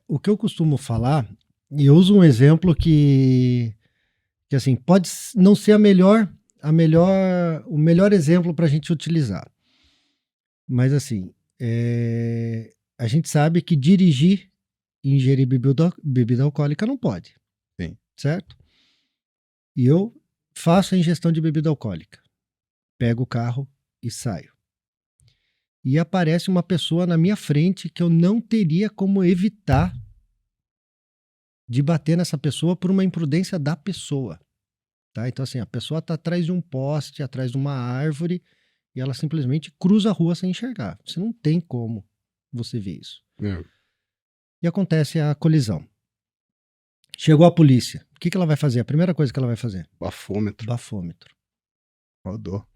O que eu costumo falar, e eu uso um exemplo que assim, pode não ser o melhor exemplo para a gente utilizar. Mas assim, a gente sabe que dirigir e ingerir bebida alcoólica não pode. Sim. Certo? E eu faço a ingestão de bebida alcoólica. Pego o carro e saio. E aparece uma pessoa na minha frente que eu não teria como evitar de bater nessa pessoa por uma imprudência da pessoa. Tá? Então, assim, a pessoa está atrás de um poste, atrás de uma árvore, e ela simplesmente cruza a rua sem enxergar. Você não tem como você ver isso. E acontece a colisão. Chegou a polícia. O que ela vai fazer? A primeira coisa que ela vai fazer? Bafômetro. Bafômetro. Rodou.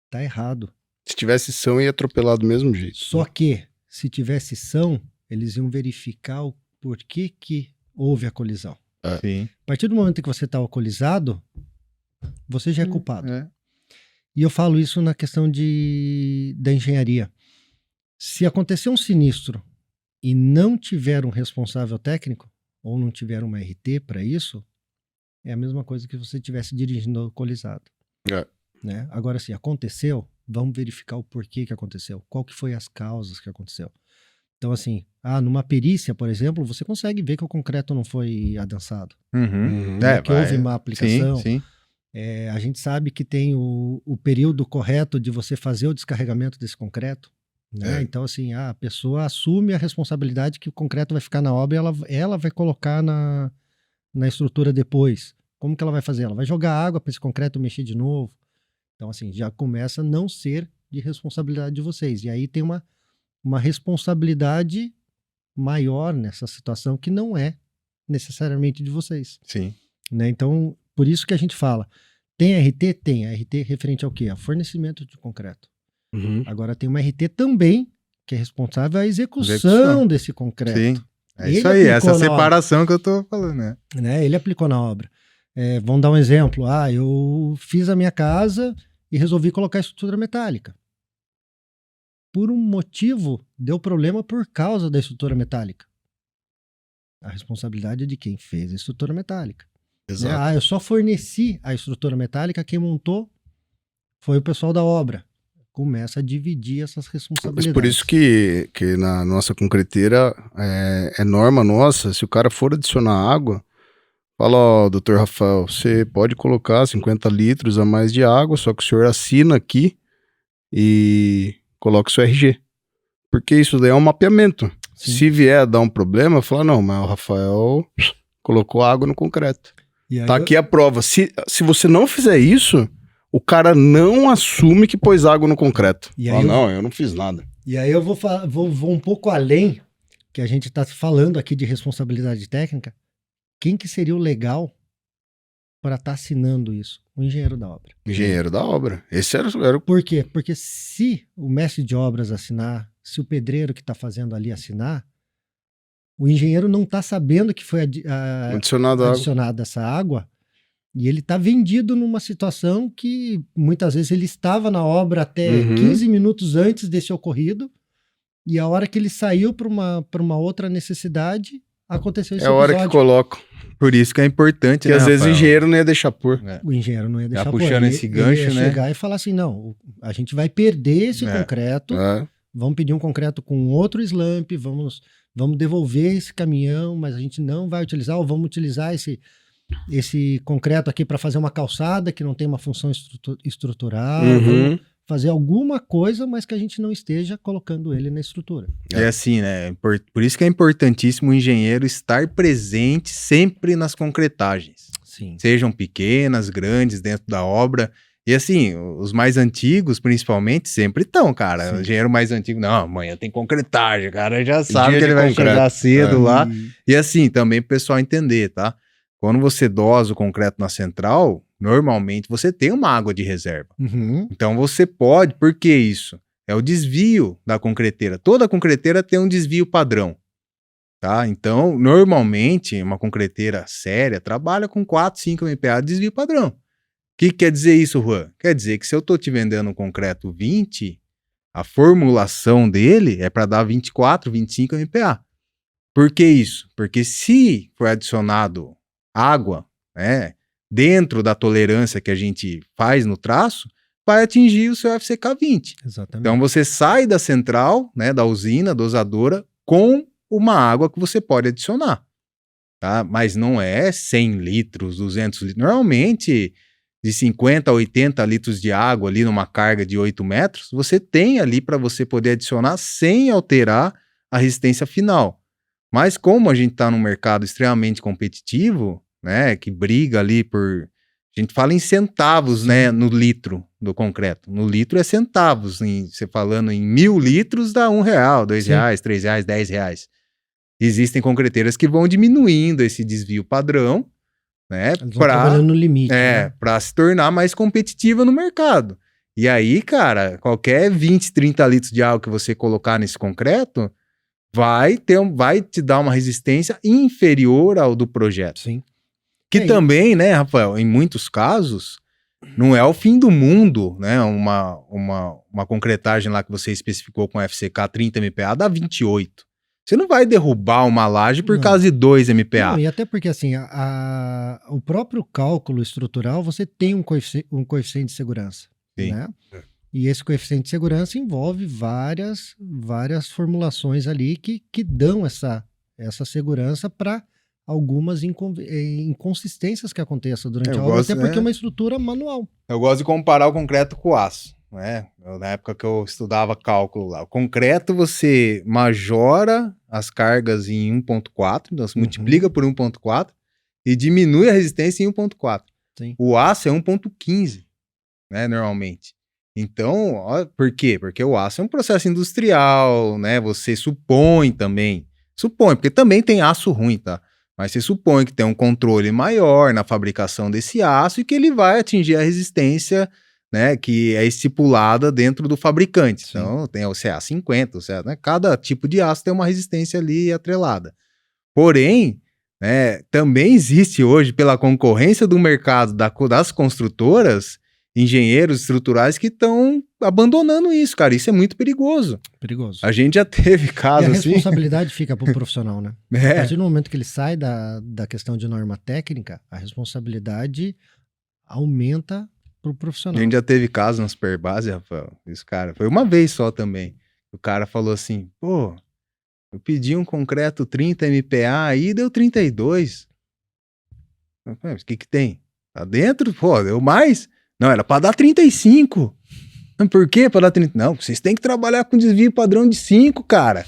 Tá errado. Se tivesse são, ia atropelar do mesmo jeito. Só que, se tivesse são, eles iam verificar o porquê que houve a colisão. Sim. A partir do momento que você está alcoolizado, você já é culpado. E eu falo isso na questão da engenharia. Se acontecer um sinistro e não tiver um responsável técnico, ou não tiver uma RT para isso, é a mesma coisa que você estivesse dirigindo alcoolizado. Né? Agora, se aconteceu, vamos verificar o porquê que aconteceu. Qual que foi as causas que aconteceu. Então, assim, numa perícia, por exemplo, você consegue ver que o concreto não foi adensado. Que houve má aplicação. Sim. A gente sabe que tem o período correto de você fazer o descarregamento desse concreto. Né? Então, assim, a pessoa assume a responsabilidade que o concreto vai ficar na obra e ela vai colocar na estrutura depois. Como que ela vai fazer? Ela vai jogar água para esse concreto mexer de novo. Então, assim, já começa a não ser de responsabilidade de vocês. E aí tem uma responsabilidade maior nessa situação que não é necessariamente de vocês. Sim. Né? Então, por isso que a gente fala, tem RT? Tem. A RT referente ao quê? Ao fornecimento de concreto. Agora tem uma RT também, que é responsável à execução desse concreto. Sim. Isso aí, essa separação que eu tô falando, né? Ele aplicou na obra. Vamos dar um exemplo. Eu fiz a minha casa e resolvi colocar estrutura metálica. Por um motivo, deu problema por causa da estrutura metálica. A responsabilidade é de quem fez a estrutura metálica. Exato. Eu só forneci a estrutura metálica, quem montou foi o pessoal da obra. Começa a dividir essas responsabilidades. Mas por isso que na nossa concreteira é norma nossa, se o cara for adicionar água, fala, doutor Rafael, você pode colocar 50 litros a mais de água, só que o senhor assina aqui e coloca o seu RG. Porque isso daí é um mapeamento. Sim. Se vier a dar um problema, fala, não, mas o Rafael colocou água no concreto. Tá aqui a prova. Se você não fizer isso, o cara não assume que pôs água no concreto. Não, eu não fiz nada. E aí eu vou um pouco além, que a gente está falando aqui de responsabilidade técnica. Quem que seria o legal para estar assinando isso? O engenheiro da obra. Engenheiro da obra. Esse era o... Por quê? Porque se o mestre de obras assinar, se o pedreiro que está fazendo ali assinar, o engenheiro não está sabendo que foi adicionada essa água e ele está vendido numa situação que muitas vezes ele estava na obra até 15 minutos antes desse ocorrido e a hora que ele saiu para uma outra necessidade, aconteceu esse episódio. É a hora que colocam. Por isso que é importante, que às vezes o engenheiro não ia deixar pôr. O engenheiro não ia deixar pôr. Puxando esse gancho, ele ia chegar e falar assim, não, a gente vai perder esse concreto, vamos pedir um concreto com outro slump, vamos devolver esse caminhão, mas a gente não vai utilizar, ou vamos utilizar esse concreto aqui para fazer uma calçada que não tem uma função estrutural, vamos fazer alguma coisa, mas que a gente não esteja colocando ele na estrutura. É assim, né? Por isso que é importantíssimo o engenheiro estar presente sempre nas concretagens. Sim. Sejam pequenas, grandes, dentro da obra. E assim, os mais antigos, principalmente, sempre estão, cara. Sim. O engenheiro mais antigo, não, amanhã tem concretagem, o cara já Tem sabe dia que de ele vai concreto. chegar cedo lá. E- E assim, também pro pessoal entender, tá? Quando você dosa o concreto na central, normalmente você tem uma água de reserva. Uhum. Então você pode, por que isso? É o desvio da concreteira. Toda concreteira tem um desvio padrão, tá? Então, normalmente, uma concreteira séria trabalha com 4, 5 MPa de desvio padrão. O que quer dizer isso, Juan? Quer dizer que se eu estou te vendendo um concreto 20, a formulação dele é para dar 24, 25 MPa. Por que isso? Porque se for adicionado água, né, dentro da tolerância que a gente faz no traço, vai atingir o seu FCK 20. Exatamente. Então você sai da central, né, da usina dosadora, com uma água que você pode adicionar, tá? Mas não é 100 litros, 200 litros. Normalmente, de 50 a 80 litros de água ali numa carga de 8 metros, você tem ali para você poder adicionar sem alterar a resistência final. Mas como a gente está num mercado extremamente competitivo, né, que briga ali por... A gente fala em centavos, né, no litro do concreto. No litro é centavos. Você falando em 1.000 litros dá R$1, R$2, R$3, R$10. Existem concreteiras que vão diminuindo esse desvio padrão, né, Eles vão trabalhando no limite, né? para se tornar mais competitiva no mercado. E aí, cara, qualquer 20, 30 litros de água que você colocar nesse concreto vai te dar uma resistência inferior ao do projeto. Sim. Que É, também, né, Rafael, em muitos casos, não é o fim do mundo, né? Uma concretagem lá que você especificou com FCK 30 MPa dá 28. Você não vai derrubar uma laje por Não. causa de 2 MPa. Não, e até porque assim, o próprio cálculo estrutural, você tem um coeficiente de segurança, Sim. né? E esse coeficiente de segurança envolve várias formulações ali que dão essa segurança para algumas inconsistências que aconteçam durante a obra, até porque é uma estrutura manual. Eu gosto de comparar o concreto com o aço, né? Na época que eu estudava cálculo lá. O concreto você majora as cargas em 1.4, então você multiplica por 1.4 e diminui a resistência em 1.4. Sim. O aço é 1.15, né, normalmente. Então, ó, por quê? Porque o aço é um processo industrial, né? Você supõe também. Supõe, porque também tem aço ruim, tá? Mas você supõe que tem um controle maior na fabricação desse aço e que ele vai atingir a resistência, né, que é estipulada dentro do fabricante. Sim. Então, tem o CA50, o CA, né? Cada tipo de aço tem uma resistência ali atrelada. Porém, né, também existe hoje, pela concorrência do mercado das construtoras, engenheiros estruturais que estão abandonando isso, cara. Isso é muito perigoso. Perigoso. A gente já teve casos e a assim. responsabilidade fica para o profissional, né? A É. partir do momento que ele sai da questão de norma técnica, a responsabilidade aumenta para o A profissional. gente já teve casos na Superbase, Rafael. Isso, cara, foi uma vez só também. O cara falou assim, pô, eu pedi um concreto 30 MPa aí, deu 32. Eu falei, mas o que que tem? Tá dentro? Pô, deu mais? Não, era pra dar 35. Mas por quê pra dar 30? Não, vocês têm que trabalhar com desvio padrão de 5, cara.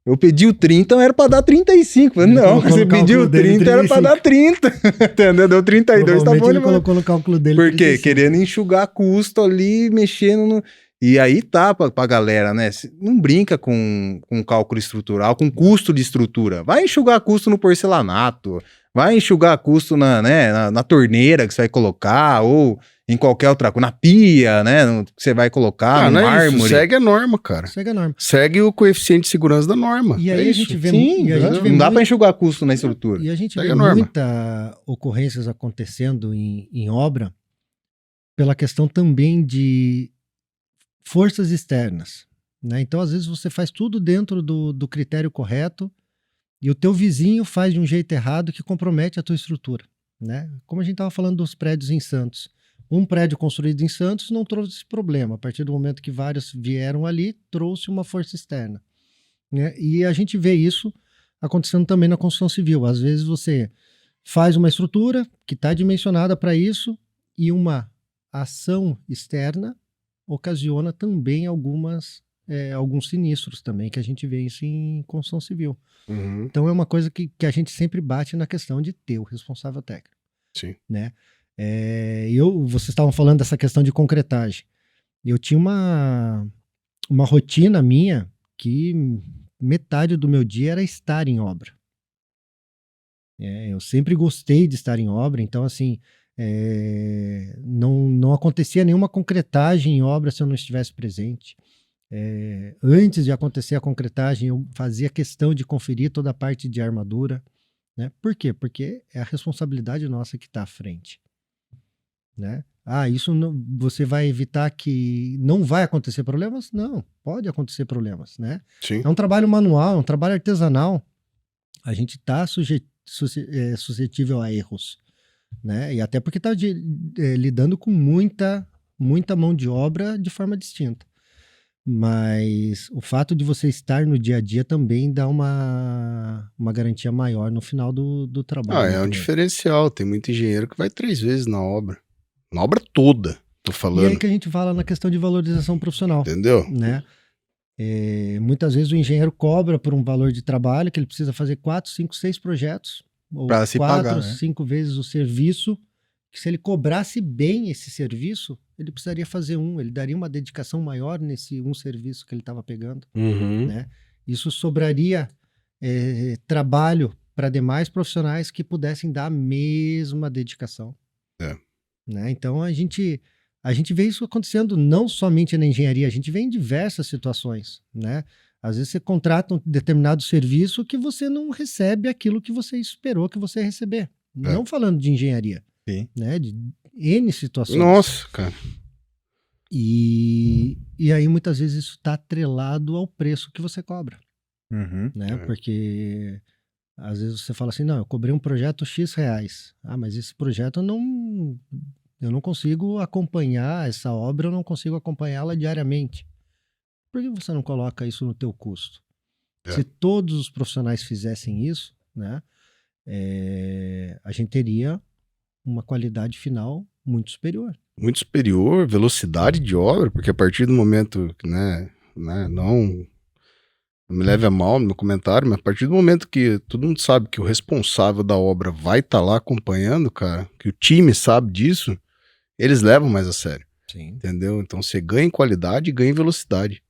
Eu pedi o 30, era pra dar 35. Falei, Ele não, colocou você no pediu o cálculo dele 30, era pra dar 30. Entendeu? Deu 32, tá Provavelmente bom ele demais. colocou no cálculo dele. Por quê? 35. Querendo enxugar custo ali, mexendo no... E aí tá pra galera, né? Não brinca com cálculo estrutural, com custo de estrutura. Vai enxugar custo no porcelanato, vai enxugar custo na torneira que você vai colocar, ou em qualquer outra coisa, na pia, né? Que você vai colocar, no não é mármore. isso, segue a norma, cara. Segue a norma. Segue o coeficiente de segurança da norma. E aí é a isso. gente vê, Sim, e a gente vê não dá muito- pra enxugar custo na estrutura. E a gente Segue vê a norma. muita ocorrências acontecendo em obra pela questão também de forças externas, né? Então, às vezes, você faz tudo dentro do critério correto e o teu vizinho faz de um jeito errado que compromete a tua estrutura, né? Como a gente estava falando dos prédios em Santos. Um prédio construído em Santos não trouxe esse problema. A partir do momento que vários vieram ali, trouxe uma força externa, né? E a gente vê isso acontecendo também na construção civil. Às vezes você faz uma estrutura que está dimensionada para isso e uma ação externa ocasiona também alguns sinistros também, que a gente vê isso em construção civil. Uhum. Então é uma coisa que a gente sempre bate na questão de ter o responsável técnico. Sim. né? Vocês estavam falando dessa questão de concretagem. Eu tinha uma rotina minha que metade do meu dia era estar em obra. Eu sempre gostei de estar em obra, então assim, não acontecia nenhuma concretagem em obra se eu não estivesse presente. Antes de acontecer a concretagem, eu fazia questão de conferir toda a parte de armadura, né? Por quê? Porque é a responsabilidade nossa que está à frente, né? Isso não, você vai evitar que não vai acontecer problemas? Não, pode acontecer problemas, né? Sim. É um trabalho manual, é um trabalho artesanal. A gente está suscetível a erros, né? E até porque está lidando com muita mão de obra de forma distinta. Mas o fato de você estar no dia a dia também dá uma garantia maior no final do trabalho. É um diferencial. Tem muito engenheiro que vai 3 vezes na obra. Na obra toda, tô falando. E aí que a gente fala na questão de valorização profissional. Entendeu? Né? Muitas vezes o engenheiro cobra por um valor de trabalho que ele precisa fazer 4, 5, 6 projetos. Ou Pra se 4, pagar, né? 5 vezes o serviço. Que se ele cobrasse bem esse serviço, ele precisaria fazer ele daria uma dedicação maior nesse serviço que ele estava pegando. Uhum. Né? Isso sobraria trabalho para demais profissionais que pudessem dar a mesma dedicação. Né? Então a gente vê isso acontecendo não somente na engenharia, a gente vê em diversas situações. Né? Às vezes você contrata um determinado serviço que você não recebe aquilo que você esperou que você ia receber. Não falando de engenharia. Sim. Né? De N situações. Nossa, cara. E aí muitas vezes isso está atrelado ao preço que você cobra. Uhum. Né? Porque às vezes você fala assim, não, eu cobrei um projeto X reais. Mas esse projeto eu não consigo acompanhar essa obra, eu não consigo acompanhá-la diariamente. Por que você não coloca isso no teu custo? Se todos os profissionais fizessem isso, né, a gente teria uma qualidade final muito superior. Muito superior, velocidade de obra, porque a partir do momento que, não me leve a mal no meu comentário, mas a partir do momento que todo mundo sabe que o responsável da obra vai estar lá acompanhando, cara, que o time sabe disso, eles levam mais a sério. Sim. Entendeu? Então você ganha em qualidade e ganha em velocidade.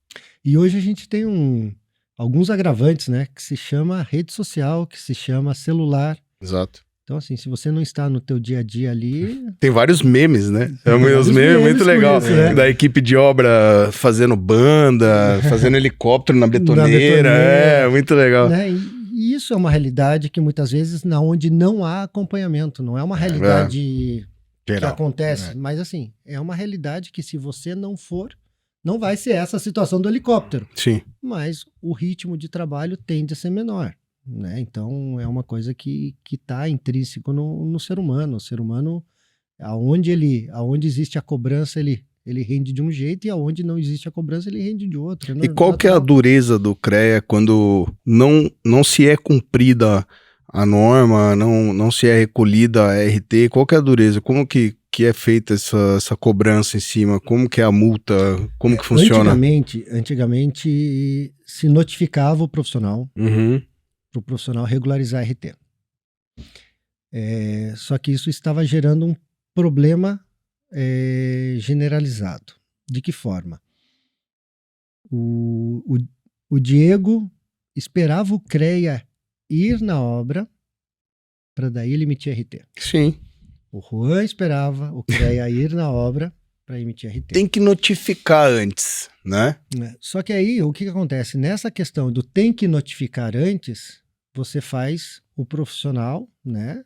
E hoje a gente tem alguns agravantes, né, que se chama rede social, que se chama celular. Exato. Então, assim, se você não está no teu dia a dia ali... Tem vários memes, né? Os memes muito legal. Isso, né? Da equipe de obra fazendo banda, fazendo helicóptero na betoneira. Muito legal. Né? E isso é uma realidade que muitas vezes onde não há acompanhamento. Não é uma realidade que acontece. Mas, assim, é uma realidade que se você não for, não vai ser essa a situação do helicóptero. Sim. Mas o ritmo de trabalho tende a ser menor. Né? Então é uma coisa que está intrínseco no ser humano. O ser humano, aonde existe a cobrança, ele rende de um jeito, e aonde não existe a cobrança, ele rende de outro. E qual que é a dureza do CREA quando não se é cumprida a norma, não se é recolhida a RT? Qual que é a dureza? Como que é feita essa cobrança em cima? Como que é a multa? Como que funciona? Antigamente se notificava o profissional para o profissional regularizar a RT. Só que isso estava gerando um problema generalizado. De que forma? O Diego esperava o CREA ir na obra para daí ele emitir RT. Sim. O Juan esperava o CREA ir na obra para emitir RT. Tem que notificar antes, né? Só que aí, o que acontece? Nessa questão do tem que notificar antes, você faz o profissional, né,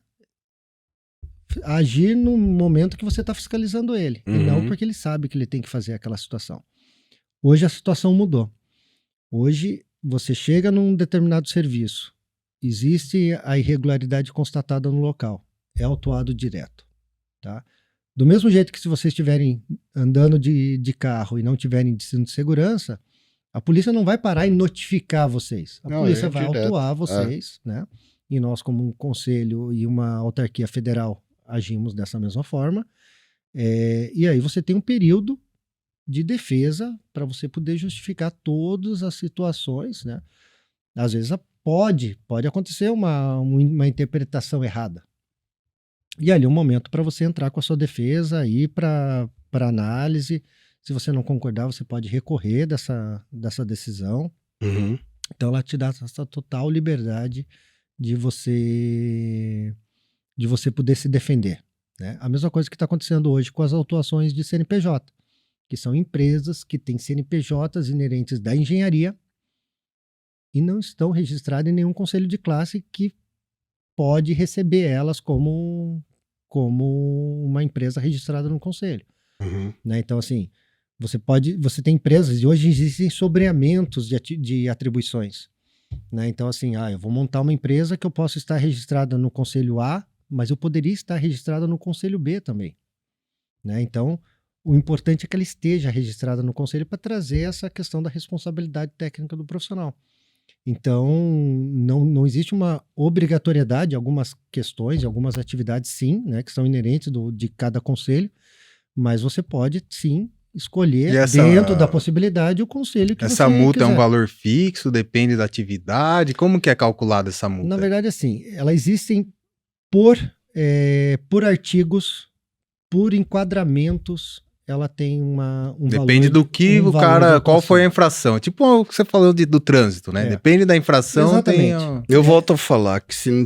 agir no momento que você está fiscalizando ele, e não porque ele sabe que ele tem que fazer aquela situação. Hoje a situação mudou. Hoje você chega num determinado serviço, existe a irregularidade constatada no local, é autuado direto, tá? Do mesmo jeito que se vocês estiverem andando de carro e não tiverem de cinto de segurança, a polícia não vai parar e notificar vocês. A polícia vai autuar vocês, né? E nós, como um conselho e uma autarquia federal, agimos dessa mesma forma. E aí você tem um período de defesa para você poder justificar todas as situações, né? Às vezes pode acontecer uma interpretação errada. E ali é um momento para você entrar com a sua defesa, ir para análise. Se você não concordar, você pode recorrer dessa decisão. Uhum. Então ela te dá essa total liberdade de você poder se defender, né? A mesma coisa que está acontecendo hoje com as autuações de CNPJ, que são empresas que têm CNPJs inerentes da engenharia e não estão registradas em nenhum conselho de classe que pode receber elas como uma empresa registrada no conselho, Uhum. né? Então, assim, você tem empresas e hoje existem sobreamentos de atribuições, né? Então, assim, eu vou montar uma empresa que eu posso estar registrada no conselho A, mas eu poderia estar registrada no conselho B também, né? Então, o importante é que ela esteja registrada no conselho para trazer essa questão da responsabilidade técnica do profissional. Então, não existe uma obrigatoriedade, algumas questões, algumas atividades, sim, né, que são inerentes de cada conselho, mas você pode, sim, escolher dentro da possibilidade o conselho que você quiser. Essa multa é um valor fixo, depende da atividade? Como que é calculada essa multa? Na verdade, assim, elas existem por artigos, por enquadramentos, ela tem um Depende valor, do que o cara, qual foi a infração. Tipo o que você falou do trânsito, né? Depende da infração. Exatamente. Eu volto a falar que se não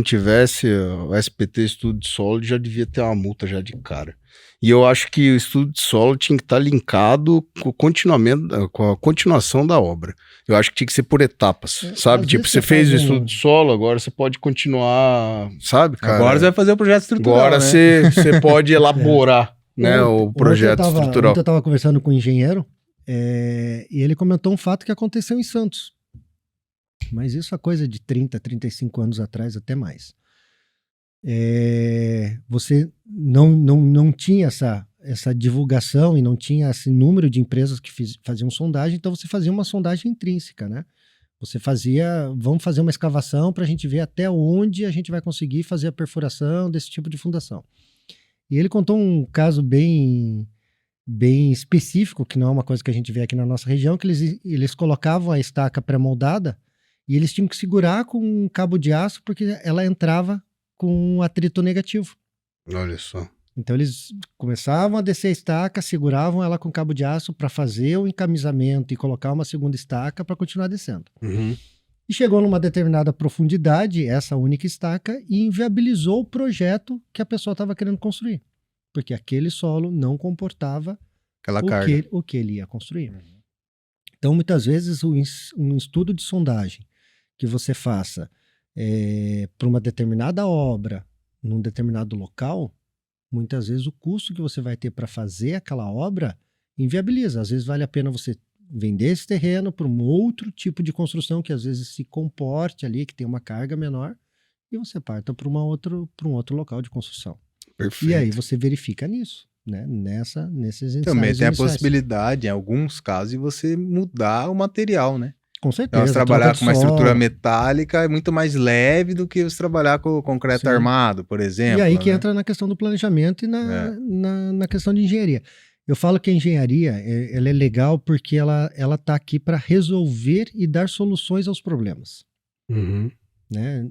tivesse o SPT Estudo de Solo, já devia ter uma multa já de cara. E eu acho que o estudo de solo tinha que estar linkado com a continuação da obra. Eu acho que tinha que ser por etapas, sabe? Tipo, você fez o estudo de solo, agora você pode continuar, sabe, cara? Agora você vai fazer o projeto estrutural, agora você pode elaborar, né, o projeto estrutural. Ontem eu estava conversando com um engenheiro e ele comentou um fato que aconteceu em Santos. Mas isso é coisa de 30, 35 anos atrás, até mais. Você não tinha essa divulgação e não tinha esse número de empresas que faziam sondagem, então você fazia uma sondagem intrínseca, né? Você vamos fazer uma escavação para a gente ver até onde a gente vai conseguir fazer a perfuração desse tipo de fundação. E ele contou um caso bem específico, que não é uma coisa que a gente vê aqui na nossa região, que eles colocavam a estaca pré-moldada e eles tinham que segurar com um cabo de aço porque ela entrava com um atrito negativo. Olha só. Então eles começavam a descer a estaca, seguravam ela com cabo de aço para fazer o encamisamento e colocar uma segunda estaca para continuar descendo. Uhum. E chegou numa determinada profundidade, essa única estaca, e inviabilizou o projeto que a pessoa estava querendo construir. Porque aquele solo não comportava o que ele ia construir. Uhum. Então, muitas vezes, um estudo de sondagem que você faça para uma determinada obra, num determinado local, muitas vezes o custo que você vai ter para fazer aquela obra inviabiliza. Às vezes vale a pena você vender esse terreno para um outro tipo de construção que às vezes se comporte ali, que tem uma carga menor, e você parta para um outro local de construção. Perfeito. E aí você verifica nisso, né? Nesses ensaios também tem iniciais. a possibilidade, em alguns casos, de você mudar o material, né? Com certeza. Então, você trabalhar com uma estrutura metálica é muito mais leve do que você trabalhar com concreto armado, por exemplo. E aí que entra na questão do planejamento e na questão de engenharia. Eu falo que a engenharia ela é legal porque ela está aqui para resolver e dar soluções aos problemas. Uhum. Né?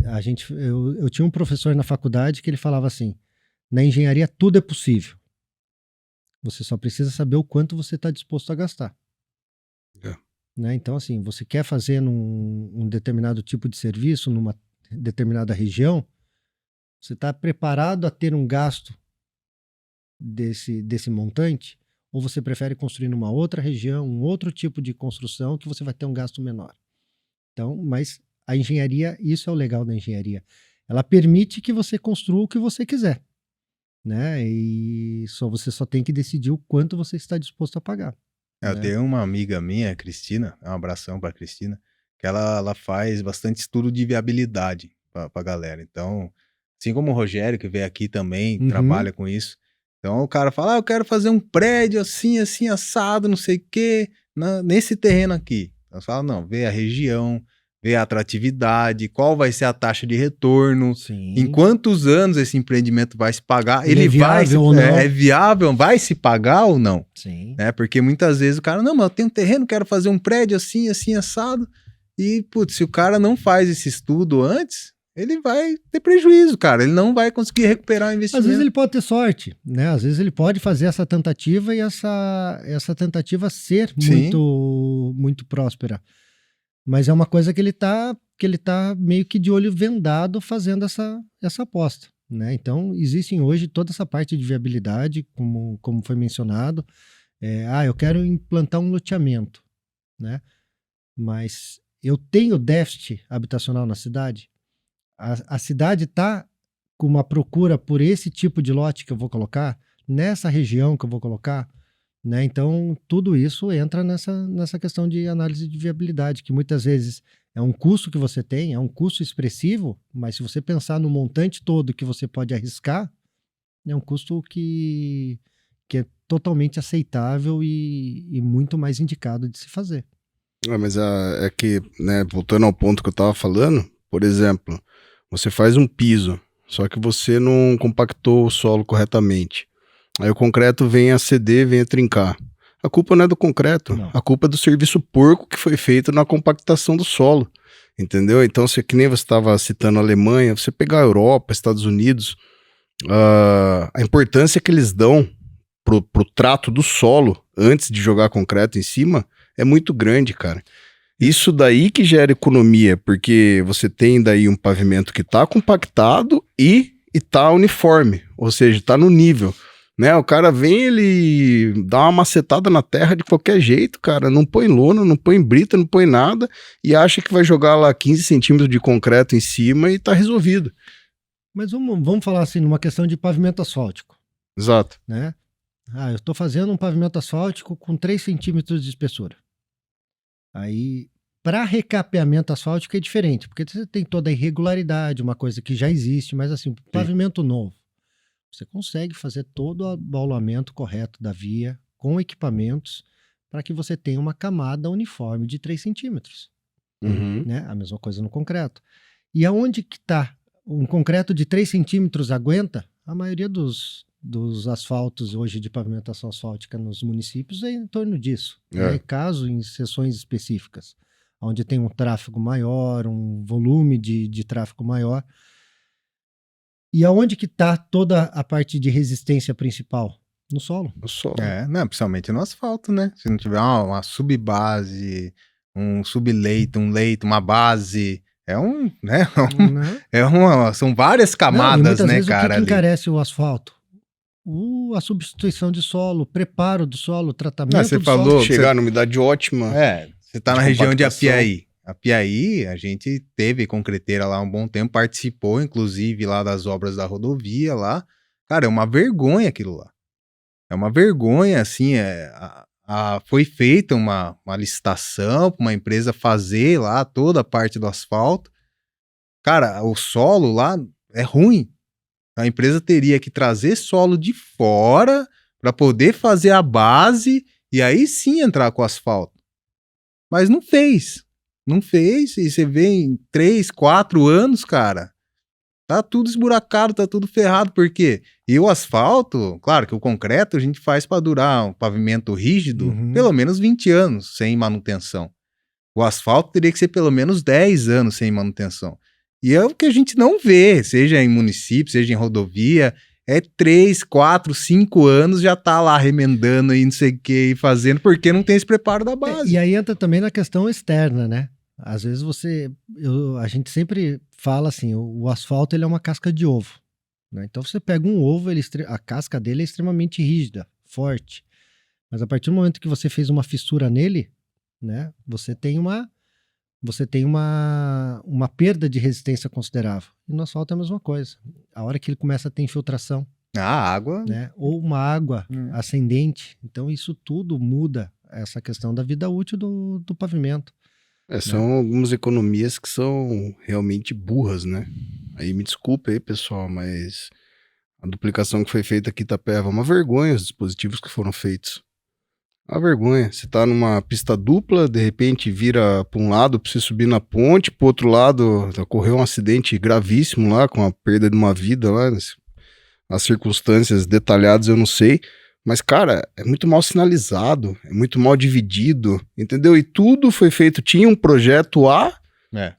Eu tinha um professor na faculdade que ele falava assim: na engenharia tudo é possível. Você só precisa saber o quanto você está disposto a gastar. Né? Então, assim, você quer fazer um determinado tipo de serviço numa determinada região, você está preparado a ter um gasto desse montante, ou você prefere construir numa outra região, um outro tipo de construção que você vai ter um gasto menor. Então, mas a engenharia, isso é o legal da engenharia. Ela permite que você construa o que você quiser, né? E você só tem que decidir o quanto você está disposto a pagar. Eu tenho uma amiga minha, Cristina, um abração para Cristina, que ela faz bastante estudo de viabilidade para galera. Então, assim como o Rogério, que veio aqui também, trabalha com isso. Então o cara fala, eu quero fazer um prédio assim, assim, assado, não sei o quê, nesse terreno aqui. Então você fala, não, vê a região, vê a atratividade, qual vai ser a taxa de retorno, em quantos anos esse empreendimento vai se pagar, ele vai é viável, vai se pagar ou não? Sim. Né? Porque muitas vezes o cara, não, mas eu tenho um terreno, quero fazer um prédio assim, assim, assado, e putz, se o cara não faz esse estudo antes, ele vai ter prejuízo, cara. Ele não vai conseguir recuperar o Às investimento. vezes ele pode ter sorte, né? Às vezes ele pode fazer essa tentativa e essa tentativa ser Sim. muito próspera. Mas é uma coisa que ele tá meio que de olho vendado fazendo essa aposta, né? Então, existem hoje toda essa parte de viabilidade, como foi mencionado. Eu quero implantar um loteamento, né? Mas eu tenho déficit habitacional na cidade? A cidade está com uma procura por esse tipo de lote que eu vou colocar, nessa região que eu vou colocar, né? Então, tudo isso entra nessa questão de análise de viabilidade, que muitas vezes é um custo que você tem, é um custo expressivo, mas se você pensar no montante todo que você pode arriscar, é um custo que é totalmente aceitável e muito mais indicado de se fazer. Mas é que, né, voltando ao ponto que eu tava falando, por exemplo, você faz um piso, só que você não compactou o solo corretamente. Aí o concreto vem a ceder, vem a trincar. A culpa não é do concreto, Não. a culpa é do serviço porco que foi feito na compactação do solo, entendeu? Então, que nem você estava citando a Alemanha, você pegar a Europa, Estados Unidos, a importância que eles dão pro trato do solo antes de jogar concreto em cima é muito grande, cara. Isso daí que gera economia, porque você tem daí um pavimento que tá compactado e tá uniforme, ou seja, tá no nível, né? O cara vem, ele dá uma macetada na terra de qualquer jeito, cara, não põe lona, não põe brita, não põe nada e acha que vai jogar lá 15 centímetros de concreto em cima e tá resolvido. Mas vamos falar assim, numa questão de pavimento asfáltico, Exato. né? Eu estou fazendo um pavimento asfáltico com 3 centímetros de espessura. Aí, para recapeamento asfáltico é diferente, porque você tem toda a irregularidade, uma coisa que já existe, mas assim, pavimento novo, você consegue fazer todo o abaulamento correto da via com equipamentos para que você tenha uma camada uniforme de 3 centímetros. Uhum. Né? A mesma coisa no concreto. E aonde que está? Um concreto de 3 centímetros aguenta? A maioria dos asfaltos hoje de pavimentação asfáltica nos municípios é em torno disso. Né? Caso em seções específicas, onde tem um tráfego maior, um volume de tráfego maior. E aonde que está toda a parte de resistência principal? No solo. No solo. Não, principalmente no asfalto, né? Se não tiver uma subbase, um subleito, um leito, uma base, né? São várias camadas, não, e muitas né, vezes cara? O que encarece o asfalto? A substituição de solo, o preparo do solo, o tratamento Você do falou, solo. Chegar numa umidade ótima. Você tá na região de Apiaí. Apiaí, a gente teve concreteira lá um bom tempo, participou, inclusive, lá das obras da rodovia lá. Cara, é uma vergonha aquilo lá. É uma vergonha, assim, foi feita uma licitação para uma empresa fazer lá toda a parte do asfalto. Cara, o solo lá é ruim. A empresa teria que trazer solo de fora para poder fazer a base e aí sim entrar com o asfalto. Mas não fez. Não fez. E você vê em 3, 4 anos, cara, tá tudo esburacado, tá tudo ferrado. Por quê? E o asfalto, claro que o concreto a gente faz para durar um pavimento rígido pelo menos 20 anos sem manutenção. O asfalto teria que ser pelo menos 10 anos sem manutenção. E é o que a gente não vê, seja em município, seja em rodovia, 3, 4, 5 anos já tá lá remendando e não sei o que, e fazendo, porque não tem esse preparo da base. E aí entra também na questão externa, né? Às vezes a gente sempre fala assim, o asfalto ele é uma casca de ovo, né? Então você pega um ovo, a casca dele é extremamente rígida, forte, mas a partir do momento que você fez uma fissura nele, né, você tem uma perda de resistência considerável. E no asfalto é a mesma coisa. A hora que ele começa a ter infiltração, água, né, ou uma água ascendente, então isso tudo muda essa questão da vida útil do pavimento. São algumas economias que são realmente burras, né? Aí me desculpe aí, pessoal, mas a duplicação que foi feita aqui em Itapeva é uma vergonha, os dispositivos que foram feitos. Uma vergonha. Você tá numa pista dupla, de repente vira para um lado pra você subir na ponte, pro outro lado ocorreu um acidente gravíssimo lá, com a perda de uma vida lá, as circunstâncias detalhadas eu não sei. Mas, cara, é muito mal sinalizado, é muito mal dividido, entendeu? E tudo foi feito, tinha um projeto A,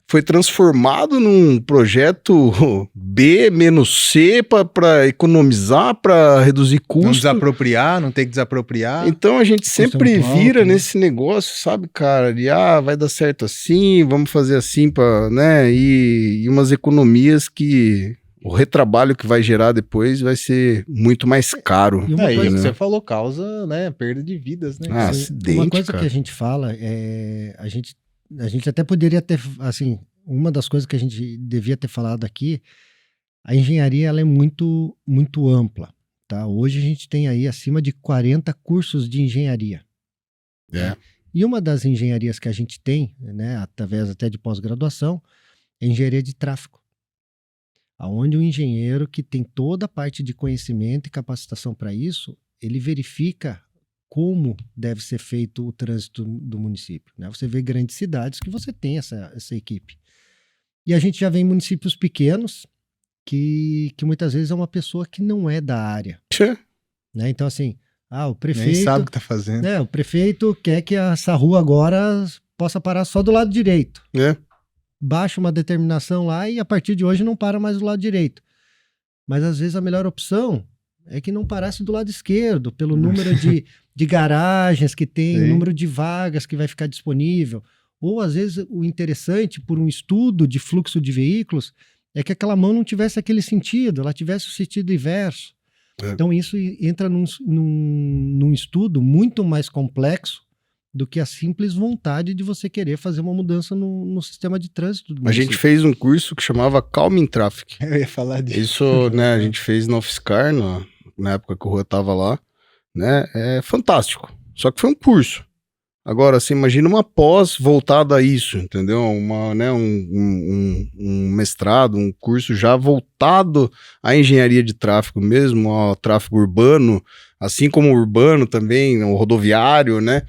foi transformado num projeto B-C para economizar, para reduzir Não custo. desapropriar, não ter que desapropriar. Então a gente Custo sempre muito alto, vira né? nesse negócio, sabe, cara, de vai dar certo assim, vamos fazer assim para, né, e umas economias que o retrabalho que vai gerar depois vai ser muito mais caro. E uma Aí, coisa- você falou, causa, né, perda de vidas, né? Ah, Sim, acidente, uma coisa cara. que a gente fala a gente até poderia ter, assim, uma das coisas que a gente devia ter falado aqui, a engenharia ela é muito, muito ampla, tá? Hoje a gente tem aí acima de 40 cursos de engenharia. É. E uma das engenharias que a gente tem, né, através até de pós-graduação, é engenharia de tráfego. Aonde o engenheiro que tem toda a parte de conhecimento e capacitação para isso, ele verifica como deve ser feito o trânsito do município, né? Você vê grandes cidades que você tem essa equipe. E a gente já vê em municípios pequenos que muitas vezes é uma pessoa que não é da área, Tchê. né? Então, assim, o Nem prefeito... sabe o que tá fazendo. né, o prefeito quer que essa rua agora possa parar só do lado direito. É. Baixa uma determinação lá e a partir de hoje não para mais do lado direito. Mas às vezes a melhor opção é que não parasse do lado esquerdo, pelo número de garagens que tem, o Sim. número de vagas que vai ficar disponível. Ou às vezes o interessante, por um estudo de fluxo de veículos, é que aquela mão não tivesse aquele sentido, ela tivesse o sentido inverso. É. Então isso entra num estudo muito mais complexo do que a simples vontade de você querer fazer uma mudança no sistema de trânsito do A gente município. fez um curso que chamava Calming Traffic. Eu ia falar disso. Isso, né, a gente fez na UFSCar, na época que o Rua tava lá, né, é fantástico. Só que foi um curso. Agora, você imagina uma pós voltada a isso, entendeu? Um mestrado, um curso já voltado à engenharia de tráfego mesmo, ao tráfego urbano, assim como o urbano também, o rodoviário, né?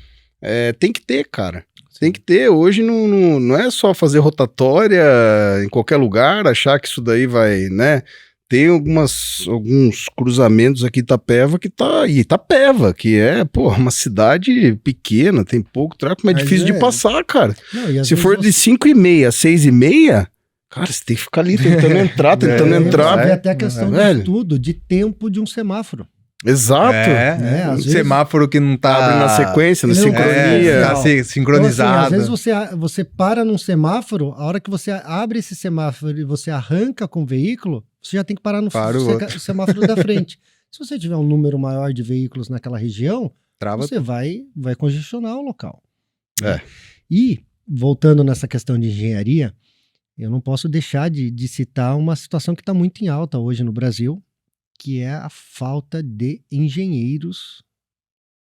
Tem que ter, cara. Tem que ter. Hoje não é só fazer rotatória em qualquer lugar, achar que isso daí vai, né? Tem alguns cruzamentos aqui em Itapeva Itapeva, que é, pô, uma cidade pequena, tem pouco tráfego, mas é Mas difícil de passar, cara. Não, e às Se vezes for de 5h30 a 6h30, cara, você tem que ficar ali tentando entrar, Você vê até a né, questão do velho? estudo de tempo de um semáforo. Exato. né? Às vezes- Semáforo que não tá... Abre na sequência, na Ele não- sincronia. tá Então, sincronizado. assim, às vezes você para num semáforo, a hora que você abre esse semáforo e você arranca com o veículo, você já tem que parar no Para o outro. semáforo da frente. Se você tiver um número maior de veículos naquela região, Trava você vai congestionar o local. É. E, voltando nessa questão de engenharia, eu não posso deixar de citar uma situação que está muito em alta hoje no Brasil, que é a falta de engenheiros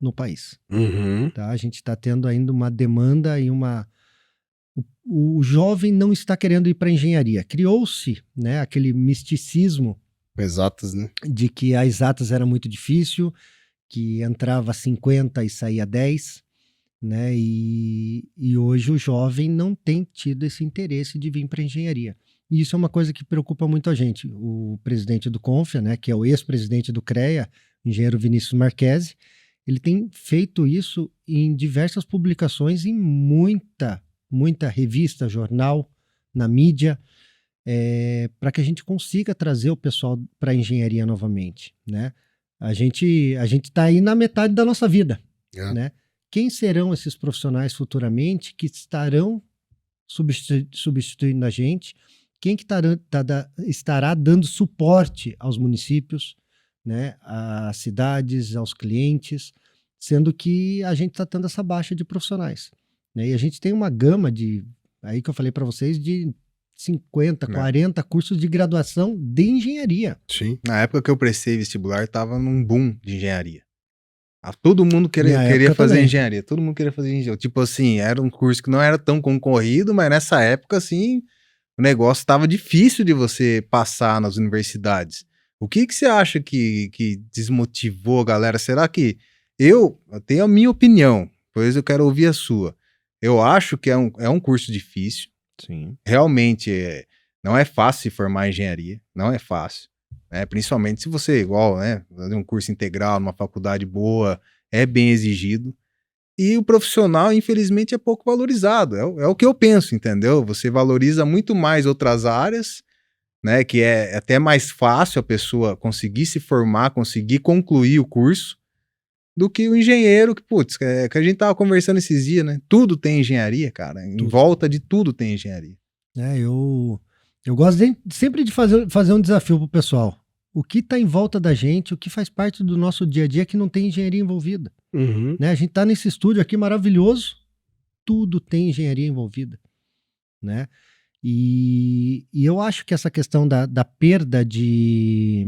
no país. Uhum. Tá? A gente está tendo ainda uma demanda e o jovem não está querendo ir para a engenharia. Criou-se, né, aquele misticismo Exatas, né? de que as exatas era muito difícil, que entrava 50 e saía 10, né? E hoje o jovem não tem tido esse interesse de vir para a engenharia. E isso é uma coisa que preocupa muito a gente. O presidente do Confia, né, que é o ex-presidente do CREA, o engenheiro Vinícius Marquesi, ele tem feito isso em diversas publicações, em muita revista, jornal, na mídia, para que a gente consiga trazer o pessoal para a engenharia novamente, né? A gente está aí na metade da nossa vida, né? Quem serão esses profissionais futuramente que estarão substituindo a gente? Quem que estará dando suporte aos municípios, né, às cidades, aos clientes, sendo que a gente está tendo essa baixa de profissionais, né? E a gente tem uma gama aí que eu falei para vocês, de 50, 40 cursos de graduação de engenharia. Sim. Na época que eu prestei vestibular, tava num boom de engenharia. Todo mundo queria época fazer também. engenharia. Todo mundo queria fazer engenharia. Tipo assim, era um curso que não era tão concorrido, mas nessa época, assim, o negócio tava difícil de você passar nas universidades. O que você acha que desmotivou a galera? Será que... Eu tenho a minha opinião, pois eu quero ouvir a sua. Eu acho que é um curso difícil. Sim. Realmente, não é fácil se formar em engenharia. Não é fácil. Né? Principalmente se você, igual, né, fazer um curso integral numa faculdade boa, é bem exigido. E o profissional, infelizmente, é pouco valorizado. É o que eu penso, entendeu? Você valoriza muito mais outras áreas, né? Que é até mais fácil a pessoa conseguir se formar, conseguir concluir o curso, do que o engenheiro, que, putz, que a gente tava conversando esses dias, né? Tudo tem engenharia, cara. Em Tudo. volta de tudo tem engenharia. Eu gosto sempre de fazer um desafio pro pessoal. O que está em volta da gente, o que faz parte do nosso dia a dia que não tem engenharia envolvida. Uhum. Né? A gente está nesse estúdio aqui maravilhoso, tudo tem engenharia envolvida. Né? E eu acho que essa questão da perda de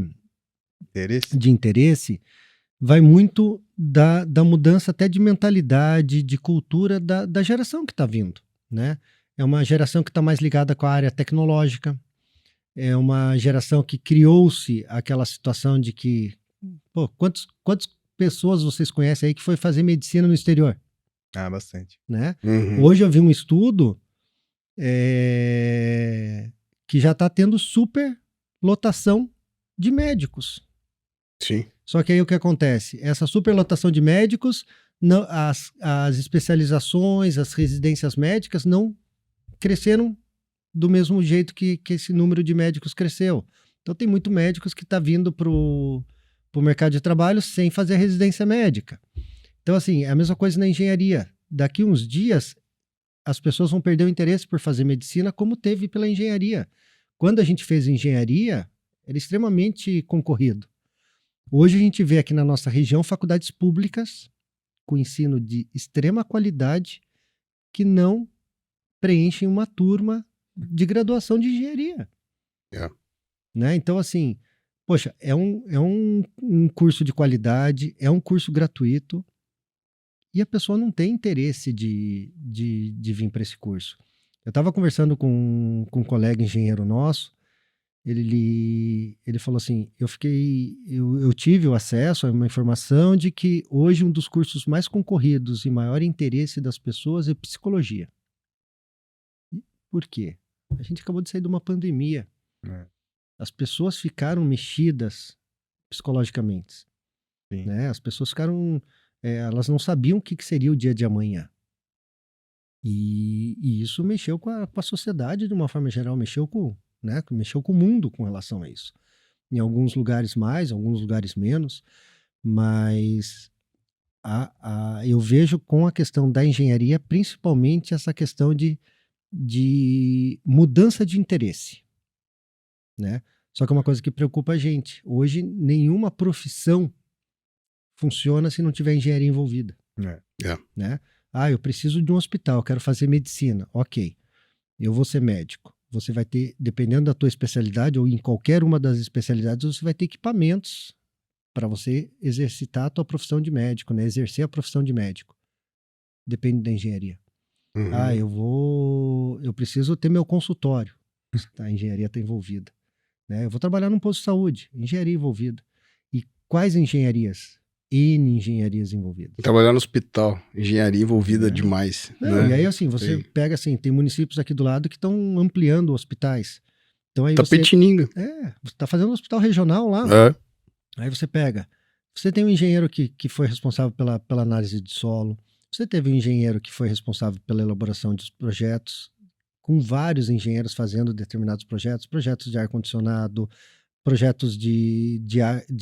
interesse vai muito da mudança até de mentalidade, de cultura da geração que está vindo. Né? É uma geração que está mais ligada com a área tecnológica, é uma geração que criou-se aquela situação de que, pô, quantas pessoas vocês conhecem aí que foi fazer medicina no exterior? Ah, bastante. Né? Uhum. Hoje eu vi um estudo que já está tendo super lotação de médicos. Sim. Só que aí o que acontece? Essa superlotação de médicos, não, as especializações, as residências médicas não cresceram do mesmo jeito que esse número de médicos cresceu. Então tem muito médicos que está vindo para o mercado de trabalho sem fazer residência médica. Então, assim, é a mesma coisa na engenharia. Daqui uns dias, as pessoas vão perder o interesse por fazer medicina, como teve pela engenharia. Quando a gente fez engenharia, era extremamente concorrido. Hoje a gente vê aqui na nossa região faculdades públicas com ensino de extrema qualidade que não preenchem uma turma de graduação de engenharia. Né? Então, assim, poxa, é um curso de qualidade, é um curso gratuito e a pessoa não tem interesse de vir para esse curso. Eu estava conversando com um colega engenheiro nosso, ele falou assim, eu tive o acesso a uma informação de que hoje um dos cursos mais concorridos e maior interesse das pessoas é psicologia. Por quê? A gente acabou de sair de uma pandemia. As pessoas ficaram mexidas psicologicamente. Né? As pessoas ficaram... elas não sabiam o que seria o dia de amanhã. E isso mexeu com a sociedade de uma forma geral, mexeu com o mundo com relação a isso. Em alguns lugares mais, em alguns lugares menos, mas eu vejo com a questão da engenharia, principalmente essa questão de mudança de interesse, né? Só que é uma coisa que preocupa a gente. Hoje, nenhuma profissão funciona se não tiver engenharia envolvida. Né? Eu preciso de um hospital, quero fazer medicina. Ok, eu vou ser médico. Você vai ter, dependendo da tua especialidade, ou em qualquer uma das especialidades, você vai ter equipamentos para você exercitar a tua profissão de médico, né? Exercer a profissão de médico. Depende da engenharia. Eu preciso ter meu consultório. A engenharia está envolvida. Né? Eu vou trabalhar num posto de saúde, engenharia envolvida. E quais engenharias? N engenharias envolvidas. Trabalhar no hospital, engenharia envolvida demais. Não, né? E aí, assim, você pega assim, tem municípios aqui do lado que estão ampliando hospitais. Então aí Tapetininga. Você está fazendo um hospital regional lá. Aí você pega. Você tem um engenheiro que foi responsável pela análise de solo. Você teve um engenheiro que foi responsável pela elaboração dos projetos, com vários engenheiros fazendo determinados projetos de ar-condicionado, projetos de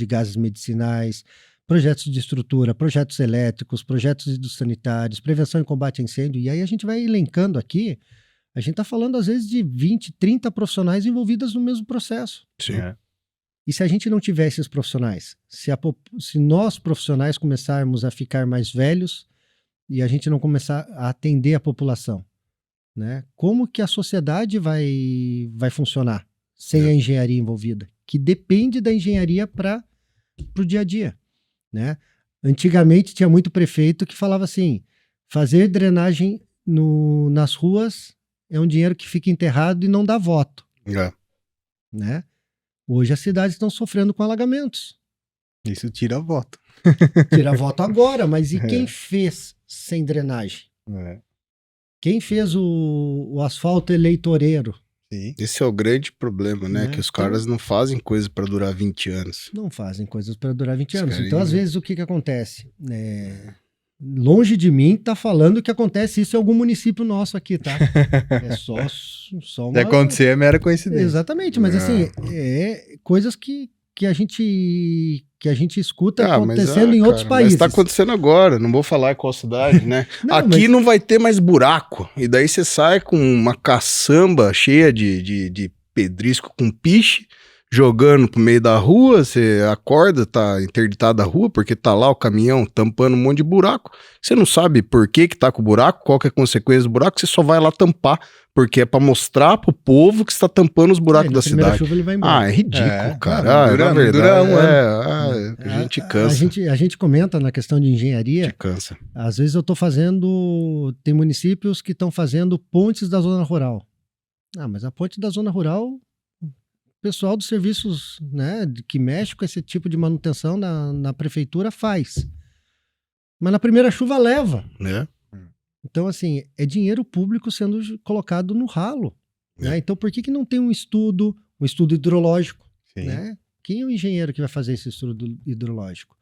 gases medicinais, projetos de estrutura, projetos elétricos, projetos sanitários, prevenção e combate a incêndio. E aí a gente vai elencando aqui, a gente está falando às vezes de 20, 30 profissionais envolvidos no mesmo processo. Sim. E se a gente não tiver esses profissionais, se nós profissionais começarmos a ficar mais velhos e a gente não começar a atender a população, né? Como que a sociedade vai funcionar sem a engenharia envolvida? Que depende da engenharia para o dia a dia, né? Antigamente tinha muito prefeito que falava assim, fazer drenagem nas ruas é um dinheiro que fica enterrado e não dá voto. Né? Hoje as cidades estão sofrendo com alagamentos. Isso tira voto. Tira voto agora, mas e quem fez sem drenagem? Quem fez o asfalto eleitoreiro? Sim. Esse é o grande problema, né? Que os caras não fazem coisa para durar 20 anos. Não fazem coisas para durar 20 anos. Então, às vezes, o que acontece? longe de mim tá falando que acontece isso em algum município nosso aqui, tá? É só Se uma... acontecer, é mera coincidência. Exatamente, mas assim, é coisas que a gente escuta acontecendo em outros países. Mas tá acontecendo agora, não vou falar qual cidade, né? Não, aqui não vai ter mais buraco, e daí você sai com uma caçamba cheia de pedrisco com piche, jogando pro meio da rua, você acorda, tá interditada a rua, porque tá lá o caminhão tampando um monte de buraco, você não sabe por que tá com o buraco, qual que é a consequência do buraco, você só vai lá tampar, porque é pra mostrar pro povo que está tampando os buracos da cidade. Chuva, ele vai embora. É ridículo, cara. Não dura um ano. A gente cansa. A gente comenta na questão de engenharia. Te cansa. Às vezes eu tô fazendo... Tem municípios que estão fazendo pontes da zona rural. Mas a ponte da zona rural, o pessoal dos serviços, né, que mexe com esse tipo de manutenção na prefeitura faz. Mas na primeira chuva leva. Né? Então, assim, é dinheiro público sendo colocado no ralo. Né? Então, por que não tem um estudo hidrológico? Né? Quem é o engenheiro que vai fazer esse estudo hidrológico?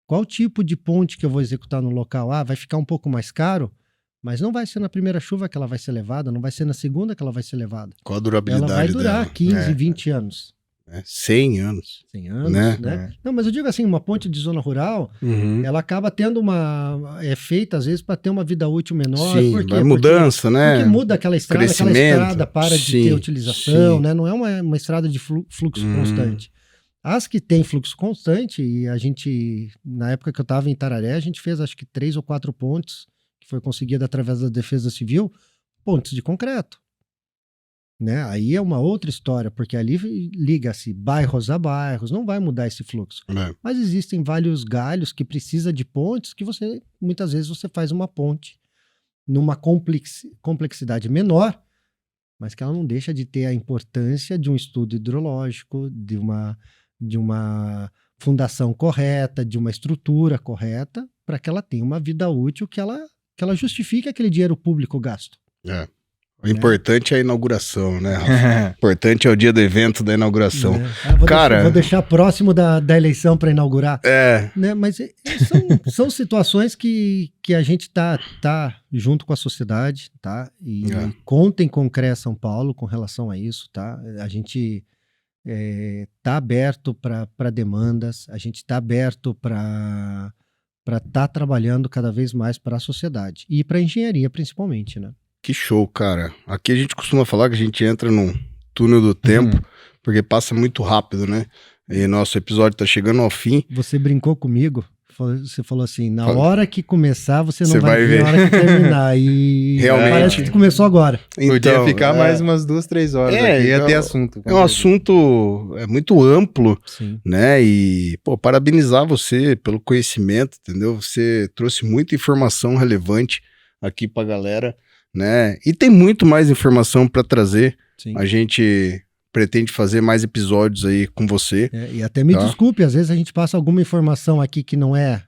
Qual tipo de ponte que eu vou executar no local? Vai ficar um pouco mais caro, mas não vai ser na primeira chuva que ela vai ser levada, não vai ser na segunda que ela vai ser levada. Qual a durabilidade dela? Ela vai durar dela? 15, 20 anos. 100 anos. 100 anos, né? Não, mas eu digo assim, uma ponte de zona rural, ela acaba tendo é feita às vezes para ter uma vida útil menor. Sim, por quê? vai mudança, né? Porque muda aquela estrada para de ter utilização, sim. né? Não é uma estrada de fluxo constante. As que tem fluxo constante, e a gente, na época que eu estava em Itararé, a gente fez acho que 3 ou 4 pontes, que foi conseguida através da Defesa Civil, pontes de concreto. Né? Aí é uma outra história, porque ali liga-se bairros a bairros, não vai mudar esse fluxo. Mas existem vários galhos que precisa de pontes que muitas vezes você faz uma ponte numa complexidade menor, mas que ela não deixa de ter a importância de um estudo hidrológico, de uma fundação correta, de uma estrutura correta, para que ela tenha uma vida útil que ela justifique aquele dinheiro público gasto. O importante é a inauguração, né, Rafa? O importante é o dia do evento da inauguração. Vou deixar próximo da eleição para inaugurar. Né? Mas são situações que a gente tá junto com a sociedade, tá? E contem com o CREA São Paulo com relação a isso, tá? A gente tá aberto para demandas, a gente tá aberto para estar trabalhando cada vez mais para a sociedade e para a engenharia principalmente, né? Que show, cara. Aqui a gente costuma falar que a gente entra num túnel do tempo, porque passa muito rápido, né? E nosso episódio tá chegando ao fim. Você brincou comigo, você falou assim, na hora que começar, você não vai ver na hora que terminar. E realmente parece que começou agora. Então, podia ficar mais umas 2, 3 horas aqui, ia ter assunto. É um assunto muito amplo, sim, né? E, parabenizar você pelo conhecimento, entendeu? Você trouxe muita informação relevante aqui pra galera, né? E tem muito mais informação para trazer. Sim. A gente pretende fazer mais episódios aí com você. E até me desculpe, às vezes a gente passa alguma informação aqui que não é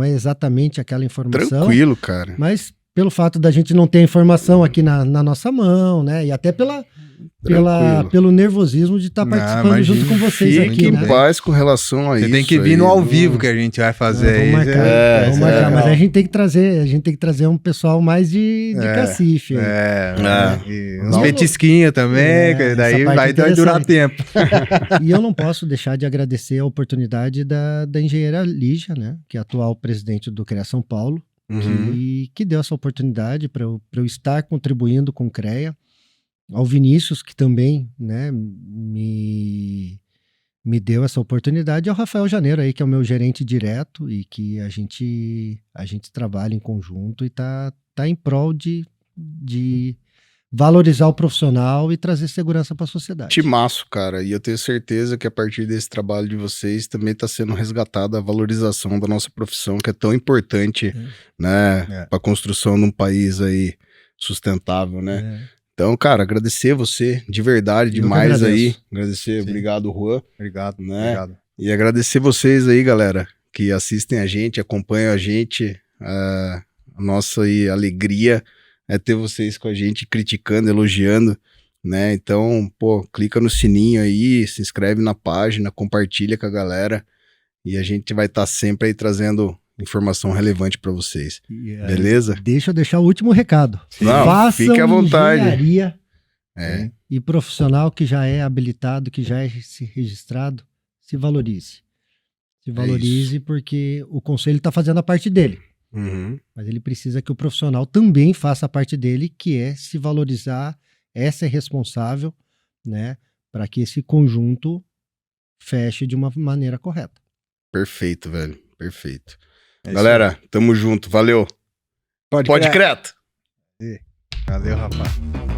exatamente aquela informação. Tranquilo, cara. Mas pelo fato da gente não ter a informação aqui na nossa mão, né? E até pelo nervosismo de estar participando junto com vocês aqui, fique né? em paz com relação a isso. Você tem que vir no ao vivo que a gente vai fazer. Vamos marcar, mas a gente tem que trazer um pessoal mais de cacife. Uns petisquinhos também, que daí vai durar tempo. E eu não posso deixar de agradecer a oportunidade da engenheira Lígia, né? Que é a atual presidente do CREA São Paulo, que deu essa oportunidade para eu estar contribuindo com o CREA. Ao Vinícius, que também, né, me deu essa oportunidade, e ao Rafael Janeiro aí, que é o meu gerente direto e que a gente trabalha em conjunto e tá em prol de valorizar o profissional e trazer segurança para a sociedade. Timaço, cara, e eu tenho certeza que a partir desse trabalho de vocês também está sendo resgatada a valorização da nossa profissão, que é tão importante, né, para a construção de um país aí sustentável, né? Então, cara, agradecer você de verdade, demais aí. Agradecer, obrigado, Juan. Obrigado, né? obrigado. E agradecer vocês aí, galera, que assistem a gente, acompanham a gente. A nossa aí, alegria é ter vocês com a gente, criticando, elogiando, né? Então, clica no sininho aí, se inscreve na página, compartilha com a galera. E a gente vai estar sempre aí trazendo informação relevante para vocês. E, Beleza? Deixa eu deixar o último recado. Não, Façam fique à vontade. engenharia É. e profissional que já é habilitado, que já é registrado, se valorize. Se valorize porque o conselho está fazendo a parte dele. Uhum. Mas ele precisa que o profissional também faça a parte dele, que é se valorizar, ser responsável, né, para que esse conjunto feche de uma maneira correta. Perfeito, velho. Perfeito. É isso Galera, tamo junto. Valeu. aí. Pode crer. creto. Valeu, rapaz.